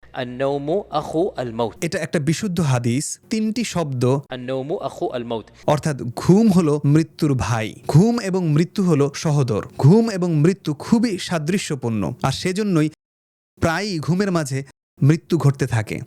S1: আন-নাওমু আখু আল-মাউত।
S2: এটা একটা বিশুদ্ধ হাদিস, 3টি শব্দ,
S1: আন-নাওমু আখু আল-মাউত,
S2: অর্থাৎ ঘুম হলো মৃত্যুর ভাই, ঘুম এবং মৃত্যু হলো সহোদর। ঘুম এবং মৃত্যু খুবই সাদৃশ্যপূর্ণ, আর সেজন্যই প্রায়ই ঘুমের মাঝে মৃত্যু ঘটতে থাকে,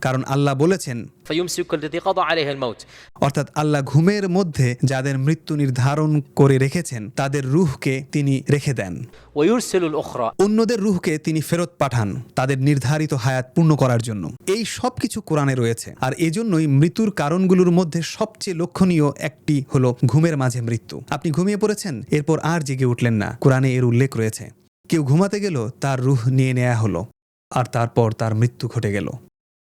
S2: কারণ আল্লাহ বলেছেন,
S1: فيمسك التي قضى عليها الموت
S2: অর্থাৎ আল্লাহ ঘুমের মধ্যে যাদের মৃত্যু নির্ধারণ করে রেখেছেন তাদের রূহকে তিনি রেখে দেন,
S1: ويرسل الأخرى.
S2: অন্যদের রূহকে তিনি ফেরত পাঠান তাদের নির্ধারিত হায়াত পূর্ণ করার জন্য। এই সব কিছু কোরআনে রয়েছে। আর এজন্যই মৃত্যুর কারণগুলোর মধ্যে সবচেয়ে লক্ষণীয় একটি হলো ঘুমের মাঝে মৃত্যু। আপনি ঘুমিয়ে পড়েছেন, এরপর আর জেগে উঠলেন না, কোরআনে এর উল্লেখ রয়েছে। কেউ ঘুমাতে গেল, তার রূহ নিয়ে নেওয়া হলো, আর তারপর তার মৃত্যু ঘটে গেল।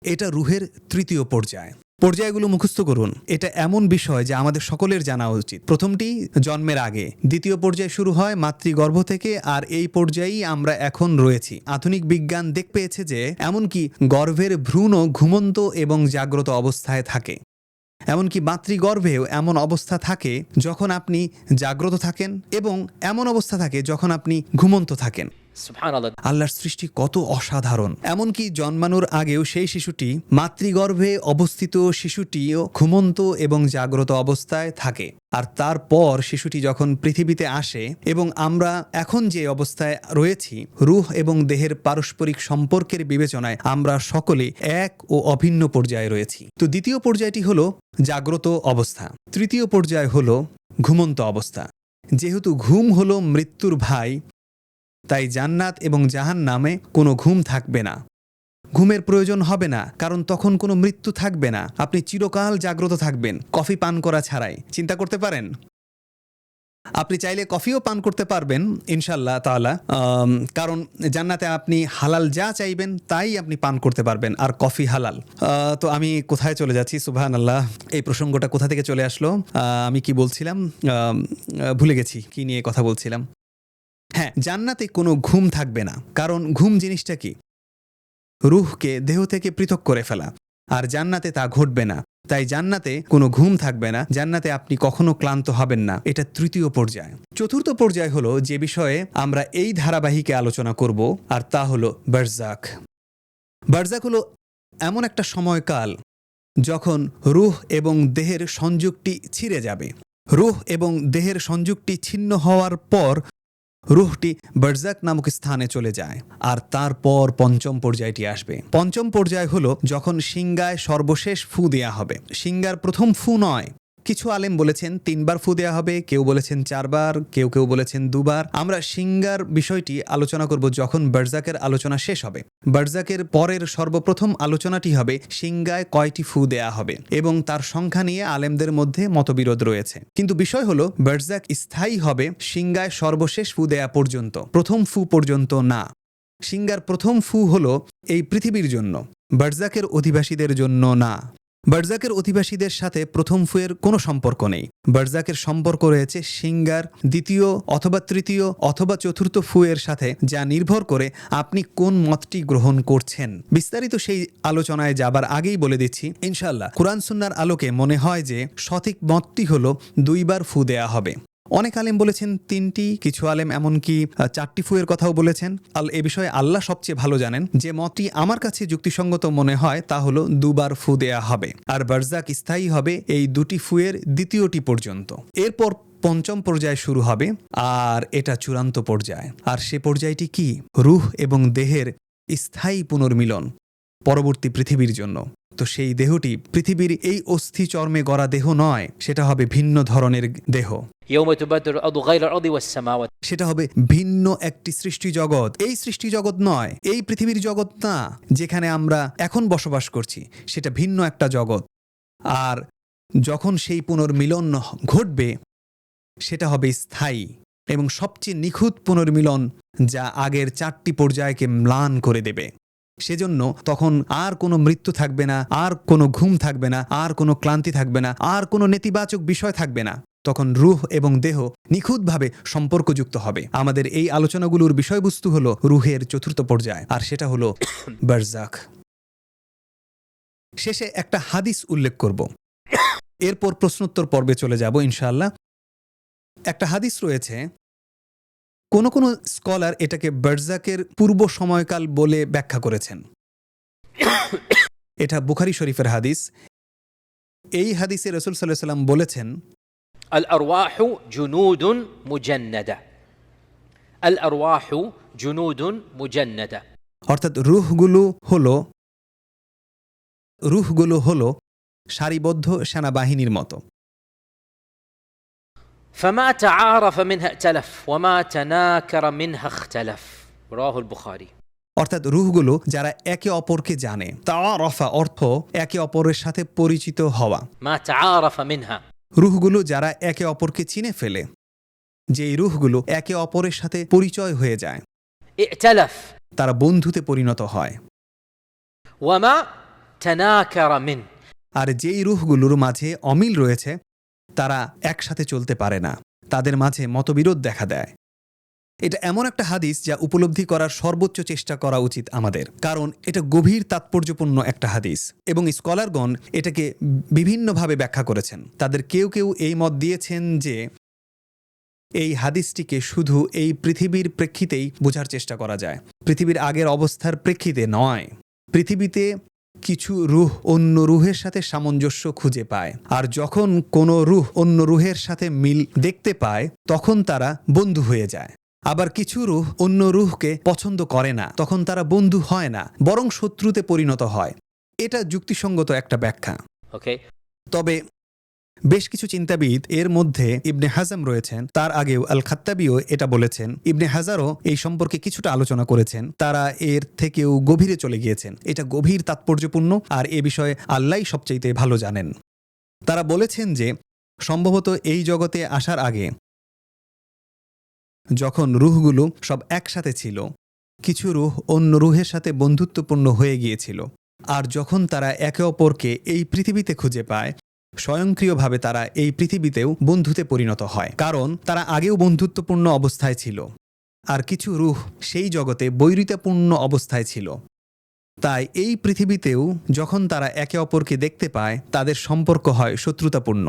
S2: এটা রূহের তৃতীয় পর্যায়। পর্যায়গুলো মুখস্থ করুন। এটা এমন বিষয় যা আমাদের সকলের জানা উচিত। প্রথমটি জন্মের আগে, দ্বিতীয় পর্যায় শুরু হয় মাতৃগর্ভ থেকে, আর এই পর্যায়েই আমরা এখন রয়েছি। আধুনিক বিজ্ঞান দেখ পেয়েছে যে এমনকি গর্ভের ভ্রূণও ঘুমন্ত এবং জাগ্রত অবস্থায় থাকে। এমনকি মাতৃগর্ভেও এমন অবস্থা থাকে যখন আপনি জাগ্রত থাকেন, এবং এমন অবস্থা থাকে যখন আপনি ঘুমন্ত থাকেন।
S1: سبحان الله.
S2: আল্লাহর সৃষ্টি কত অসাধারণ। এমনকি জন্মানোর আগেও সেই শিশুটি, মাতৃগর্ভে অবস্থিত শিশুটিও ঘুমন্ত এবং জাগ্রত অবস্থায় থাকে। আর তারপর শিশুটি যখন পৃথিবীতে আসে এবং আমরা এখন যে অবস্থায় রয়েছি, রূহ এবং দেহের পারস্পরিক সম্পর্কের বিবেচনায় আমরা সকলে এক ও অভিন্ন পর্যায়ে রয়েছি। তো দ্বিতীয় পর্যায়টি হলো জাগ্রত অবস্থা, তৃতীয় পর্যায় হলো ঘুমন্ত অবস্থা। যেহেতু ঘুম হলো মৃত্যুর ভাই, তাই জান্নাত এবং জাহান্নামে কোনো ঘুম থাকবে না, ঘুমের প্রয়োজন হবে না, কারণ তখন কোনো মৃত্যু থাকবে না। আপনি চিরকাল জাগ্রত থাকবেন, কফি পান করা ছাড়াই। চিন্তা করতে পারেন, আপনি চাইলে কফিও পান করতে পারবেন ইনশাআল্লাহ তাআলা, কারণ জান্নাতে আপনি হালাল যা চাইবেন তাই আপনি পান করতে পারবেন, আর কফি হালাল। তো আমি কোথায় চলে যাচ্ছি, সুবহানাল্লাহ, এই প্রসঙ্গটা কোথা থেকে চলে আসলো? আমি কি বলছিলাম, ভুলে গেছি কি নিয়ে কথা বলছিলাম। হ্যাঁ, জান্নাতে কোনো ঘুম থাকবে না, কারণ ঘুম জিনিসটা কি? রূহকে দেহ থেকে পৃথক করে ফেলা, আর জান্নাতে তা ঘটবে না। তাই জান্নাতে কোনো ঘুম থাকবে না, জান্নাতে আপনি কখনো ক্লান্ত হবেন না। এটা তৃতীয় পর্যায়। চতুর্থ পর্যায় হলো যে বিষয়ে আমরা এই ধারাবাহিকে আলোচনা করব, আর তা হলো বারজাখ। বারজাখ হলো এমন একটা সময়কাল যখন রূহ এবং দেহের সংযোগটি ছিঁড়ে যাবে। রূহ এবং দেহের সংযোগটি ছিন্ন হওয়ার পর রূহটি বারজাখ নামক স্থানে চলে যায়, আর তারপর পঞ্চম পর্যায়টি আসবে। পঞ্চম পর্যায় হলো যখন সিংগায় সর্বশেষ ফু দেয়া হবে। সিংগার প্রথম ফু নয়, কিছু আলেম বলেছেন 3 বার ফু দেয়া হবে, কেউ বলেছেন 4 বার, কেউ কেউ বলেছেন 2 বার। আমরা সিংগার বিষয়টি আলোচনা করব যখন বারজাখের আলোচনা শেষ হবে। বারজাখের পরের সর্বপ্রথম আলোচনাটি হবে সিংগায় কয়টি ফু দেয়া হবে, এবং তার সংখ্যা নিয়ে আলেমদের মধ্যে মতবিরোধ রয়েছে। কিন্তু বিষয় হলো বারজাখ স্থায়ী হবে সিংগায় সর্বশেষ ফু দেয়া পর্যন্ত, প্রথম ফু পর্যন্ত না। সিংগার প্রথম ফু হলো এই পৃথিবীর জন্য, বারজাখের অধিবাসীদের জন্য না। বারজাখের অধিবাসীদের সাথে প্রথম ফুয়ের কোনো সম্পর্ক নেই। বারজাখের সম্পর্ক রয়েছে সিংগার দ্বিতীয় অথবা তৃতীয় অথবা চতুর্থ ফুয়ের সাথে, যা নির্ভর করে আপনি কোন মতটি গ্রহণ করছেন। বিস্তারিত সেই আলোচনায় যাবার আগেই বলে দিচ্ছি, ইনশাআল্লাহ কোরআন সুন্নাহর আলোকে মনে হয় যে সঠিক মতটি হলো 2 বার ফু দেয়া হবে। অনেক আলেম বলেছেন 3টি, কিছু আলেম এমনকি 4টি ফুয়ের কথাও বলেছেন। এ বিষয়ে আল্লাহ সবচেয়ে ভালো জানেন। যে মতটি আমার কাছে যুক্তিসঙ্গত মনে হয় তা হলো 2 বার ফু দেয়া হবে, আর বারজাখ স্থায়ী হবে এই 2টি ফুয়ের দ্বিতীয়টি পর্যন্ত। এরপর পঞ্চম পর্যায় শুরু হবে, আর এটা চূড়ান্ত পর্যায়। আর সে পর্যায়টি কি? রূহ এবং দেহের স্থায়ী পুনর্মিলন পরবর্তী পৃথিবীর জন্য। তো সেই দেহটি পৃথিবীর এই অস্থি চর্মে গড়া দেহ নয়, সেটা হবে ভিন্ন ধরনের দেহ।
S1: يوم تبدل الأرض غير الأرض والسماوات.
S2: সেটা হবে ভিন্ন একটি সৃষ্টি জগৎ। এই সৃষ্টি জগৎ নয়, এই পৃথিবীর জগৎ না যেখানে আমরা এখন বসবাস করছি, সেটা ভিন্ন একটা জগৎ। আর যখন সেই পুনর্মিলন ঘটবে, সেটা হবে স্থায়ী এবং সবচেয়ে নিখুঁত পুনর্মিলন, যা আগের 4টি পর্যায়কে ম্লান করে দেবে। সেজন্য তখন আর কোনো মৃত্যু থাকবে না, আর কোনো ঘুম থাকবে না, আর কোনো ক্লান্তি থাকবে না, আর কোনো নেতিবাচক বিষয় থাকবে না। তখন রূহ এবং দেহ নিখুঁতভাবে সম্পর্কযুক্ত হবে। আমাদের এই আলোচনাগুলোর বিষয়বস্তু হলো রূহের চতুর্থ পর্যায়, আর সেটা হলো বারজাখ। শেষে একটা হাদিস উল্লেখ করব, এরপর প্রশ্নোত্তর পর্বে চলে যাব ইনশাআল্লাহ। একটা হাদিস রয়েছে, কোন কোন স্কলার এটাকে বারজাখের পূর্ব সময়কাল বলে ব্যাখ্যা করেছেন। এটা বুখারী শরীফের হাদিস। এই হাদিসে রাসূল সাল্লাল্লাহু আলাইহি সাল্লাম বলেছেন,
S1: الأرواح جنود مجندة. الأرواح جنود مجندة.
S2: অর্থাৎ রূহগুলো হলো রুহগুলো হলো সারিবদ্ধ সেনাবাহিনীর মতো।
S1: فما تعارف منها ائتلف وما تناكر منها اختلف رواه البخاري।
S2: অর্থাৎ রুহগুলো যারা একে অপরকে জানে, তাআরাফা অর্থ একে অপরের সাথে পরিচিত হওয়া।
S1: ما تعارف منها
S2: রুহগুলো যারা একে অপরকে চিনে ফেলে, যেই রুহগুলো একে অপরের সাথে পরিচয় হয়ে যায়,
S1: ائتلف
S2: তারা বন্ধুতে পরিণত হয়।
S1: وما تناكر من
S2: আর যেই রুহগুলোর মাঝে অমিল রয়েছে তারা একসাথে চলতে পারে না, তাদের মাঝে মতবিরোধ দেখা দেয়। এটা এমন একটা হাদিস যা উপলব্ধি করার সর্বোচ্চ চেষ্টা করা উচিত আমাদের, কারণ এটা গভীর তাৎপর্যপূর্ণ একটা হাদিস এবং স্কলারগণ এটাকে বিভিন্নভাবে ব্যাখ্যা করেছেন। তাদের কেউ কেউ এই মত দিয়েছেন যে এই হাদিসটিকে শুধু এই পৃথিবীর প্রেক্ষিতেই বোঝার চেষ্টা করা যায়, পৃথিবীর আগের অবস্থার প্রেক্ষিতে নয়। পৃথিবীতে কিছু রুহ অন্য রুহের সাথে সামঞ্জস্য খুঁজে পায়, আর যখন কোনো রুহ অন্য রুহের সাথে মিল দেখতে পায় তখন তারা বন্ধু হয়ে যায়। আবার কিছু রুহ অন্য রুহকে পছন্দ করে না, তখন তারা বন্ধু হয় না, বরং শত্রুতে পরিণত হয়। এটা যুক্তিসঙ্গত একটা ব্যাখ্যা।
S1: اوكي
S2: তবে বেশ কিছু চিন্তাবিদ, এর মধ্যে ইবনে হাজাম রয়েছেন, তার আগেও আল খাত্তাবিও এটা বলেছেন, ইবনে হাজারও এই সম্পর্কে কিছুটা আলোচনা করেছেন, তারা এর থেকেও গভীরে চলে গিয়েছেন। এটা গভীর তাৎপর্যপূর্ণ আর এ বিষয়ে আল্লাহই সবচাইতে ভালো জানেন। তারা বলেছেন যে সম্ভবত এই জগতে আসার আগে যখন রুহগুলো সব একসাথে ছিল, কিছু রুহ অন্য রুহের সাথে বন্ধুত্বপূর্ণ হয়ে গিয়েছিল, আর যখন তারা একে অপরকে এই পৃথিবীতে খুঁজে পায় স্বয়ংক্রিয়ভাবে তারা এই পৃথিবীতেও বন্ধুতে পরিণত হয়, কারণ তারা আগেও বন্ধুত্বপূর্ণ অবস্থায় ছিল। আর কিছু রুহ সেই জগতে বৈরিতাপূর্ণ অবস্থায় ছিল, তাই এই পৃথিবীতেও যখন তারা একে অপরকে দেখতে পায় তাদের সম্পর্ক হয় শত্রুতাপূর্ণ।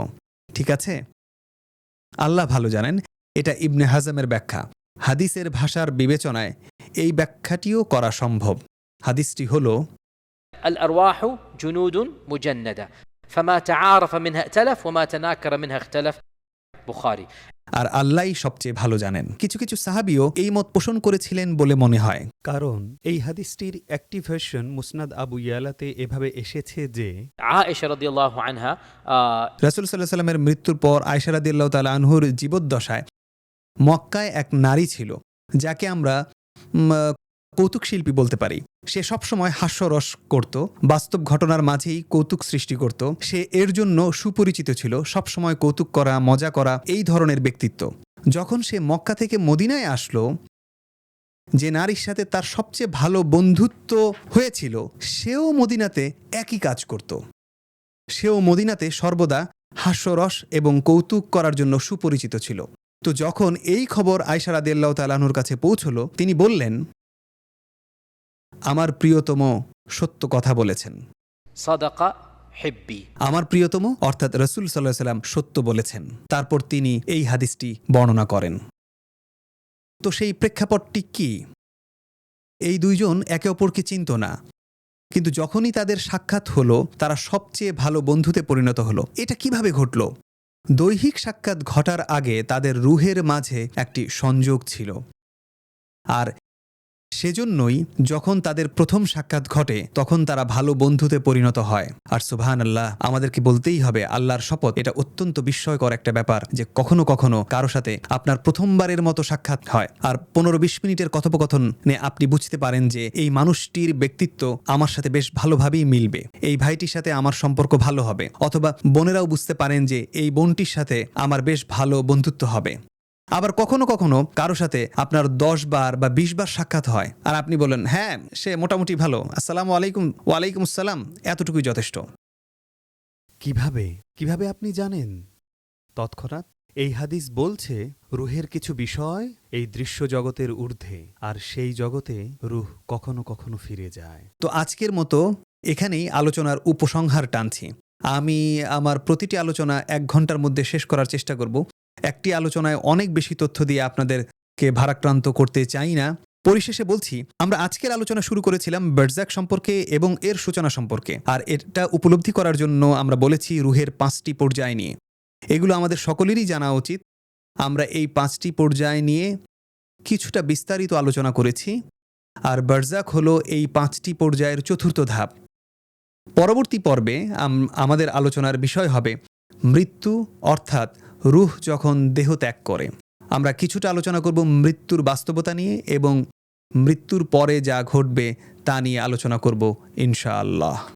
S2: ঠিক আছে, আল্লাহ ভালো জানেন। এটা ইবনে হাজামের ব্যাখ্যা। হাদিসের ভাষার বিবেচনায় এই ব্যাখ্যাটিও করা সম্ভব। হাদিসটি হল
S1: الأرواح جنود مجندة فما تعارف منها ائتلف وما تناكر منها اختلف বুখারী।
S2: আর আল্লাহই সবচেয়ে ভালো জানেন। কিছু কিছু সাহাবীও এই মত পোষণ করেছিলেন বলে মনে হয়, কারণ এই হাদিসটির একটি ভার্সন মুসনাদ আবু ইয়ালাতে এভাবে এসেছে যে
S1: আয়েশা রাদিয়াল্লাহু আনহা
S2: রাসূল সাল্লাল্লাহু আলাইহি ওয়াসাল্লামের মৃত্যুর পর আয়েশা রাদিয়াল্লাহু তাআলা আনহুর জীবদ্দশায় মক্কায় এক নারী ছিল যাকে আমরা কৌতুক শিল্পী বলতে পারি। সে সবসময় হাস্যরস করত, বাস্তব ঘটনার মাঝেই কৌতুক সৃষ্টি করত। সে এর জন্য সুপরিচিত ছিল, সবসময় কৌতুক করা, মজা করা, এই ধরনের ব্যক্তিত্ব। যখন সে মক্কা থেকে মদিনায় আসলো, যে নারীর সাথে তার সবচেয়ে ভালো বন্ধুত্ব হয়েছিল সেও মদিনাতে একই কাজ করত। সেও মদিনাতে সর্বদা হাস্যরস এবং কৌতুক করার জন্য সুপরিচিত ছিল। তো যখন এই খবর আয়েশা রাদিয়াল্লাহু তাআলা আনহুর কাছে পৌঁছলো, তিনি বললেন, আমার প্রিয়তম সত্য কথা বলেছেন।
S1: সাদাকা হিব্বি,
S2: আমার প্রিয়তম অর্থাৎ রাসূল সাল্লাল্লাহু আলাইহি ওয়াসাল্লাম সত্য বলেছেন। তারপর তিনি এই হাদিসটি বর্ণনা করেন। তো সেই প্রেক্ষাপটটি কি? এই দুইজন একে অপরকে চিনত না, কিন্তু যখনই তাদের সাক্ষাৎ হলো তারা সবচেয়ে ভালো বন্ধুতে পরিণত হলো। এটা কিভাবে ঘটল? দৈহিক সাক্ষাৎ ঘটার আগে তাদের রুহের মাঝে একটি সংযোগ ছিল, আর সেজন্যই যখন তাদের প্রথম সাক্ষাৎ ঘটে তখন তারা ভালো বন্ধুতে পরিণত হয়। আর সুবহানাল্লাহ, আমাদেরকে বলতেই হবে, আল্লাহর শপথ, এটা অত্যন্ত বিস্ময়কর একটা ব্যাপার যে কখনো কখনো কারো সাথে আপনার প্রথমবারের মতো সাক্ষাৎ হয়, আর 15-20 মিনিটের কথোপকথনে আপনি বুঝতে পারেন যে এই মানুষটির ব্যক্তিত্ব আমার সাথে বেশ ভালোভাবেই মিলবে, এই ভাইটির সাথে আমার সম্পর্ক ভালো হবে, অথবা বোনেরাও বুঝতে পারেন যে এই বোনটির সাথে আমার বেশ ভালো বন্ধুত্ব হবে। আবার কখনো কখনো কারো সাথে আপনার 10 বার বা 20 বার সাক্ষাৎ হয়, আর আপনি বলেন, হ্যাঁ সে মোটামুটি ভালো, আসসালামু আলাইকুম, ওয়ালাইকুম আসসালাম, এতটুকুই যথেষ্ট। কিভাবে আপনি জানেন? তৎক্ষণাৎ এই হাদিস বলছে রুহের কিছু বিষয় এই দৃশ্য জগতের ঊর্ধ্বে, আর সেই জগতে রুহ কখনো কখনো ফিরে যায়। তো আজকের মতো এখানেই আলোচনার উপসংহার টানছি। আমি আমার প্রতিটি আলোচনা 1 ঘন্টার মধ্যে শেষ করার চেষ্টা করব। একটি আলোচনায় অনেক বেশি তথ্য দিয়ে আপনাদেরকে ভারাক্রান্ত করতে চাই না। পরিশেষে বলছি, আমরা আজকের আলোচনা শুরু করেছিলাম বারজাক সম্পর্কে এবং এর সূচনা সম্পর্কে, আর এটা উপলব্ধি করার জন্য আমরা বলেছি রুহের 5টি পর্যায় নিয়ে। এগুলো আমাদের সকলেরই জানা উচিত। আমরা এই 5টি পর্যায় নিয়ে কিছুটা বিস্তারিত আলোচনা করেছি, আর বারজাক হলো এই 5টি পর্যায়ের চতুর্থ ধাপ। পরবর্তী পর্বে আমাদের আলোচনার বিষয় হবে মৃত্যু, অর্থাৎ রূহ যখন দেহ ত্যাগ করে। আমরা কিছুটা আলোচনা করব মৃত্যুর বাস্তবতা নিয়ে এবং মৃত্যুর পরে যা ঘটবে তা নিয়ে আলোচনা করব ইনশাআল্লাহ।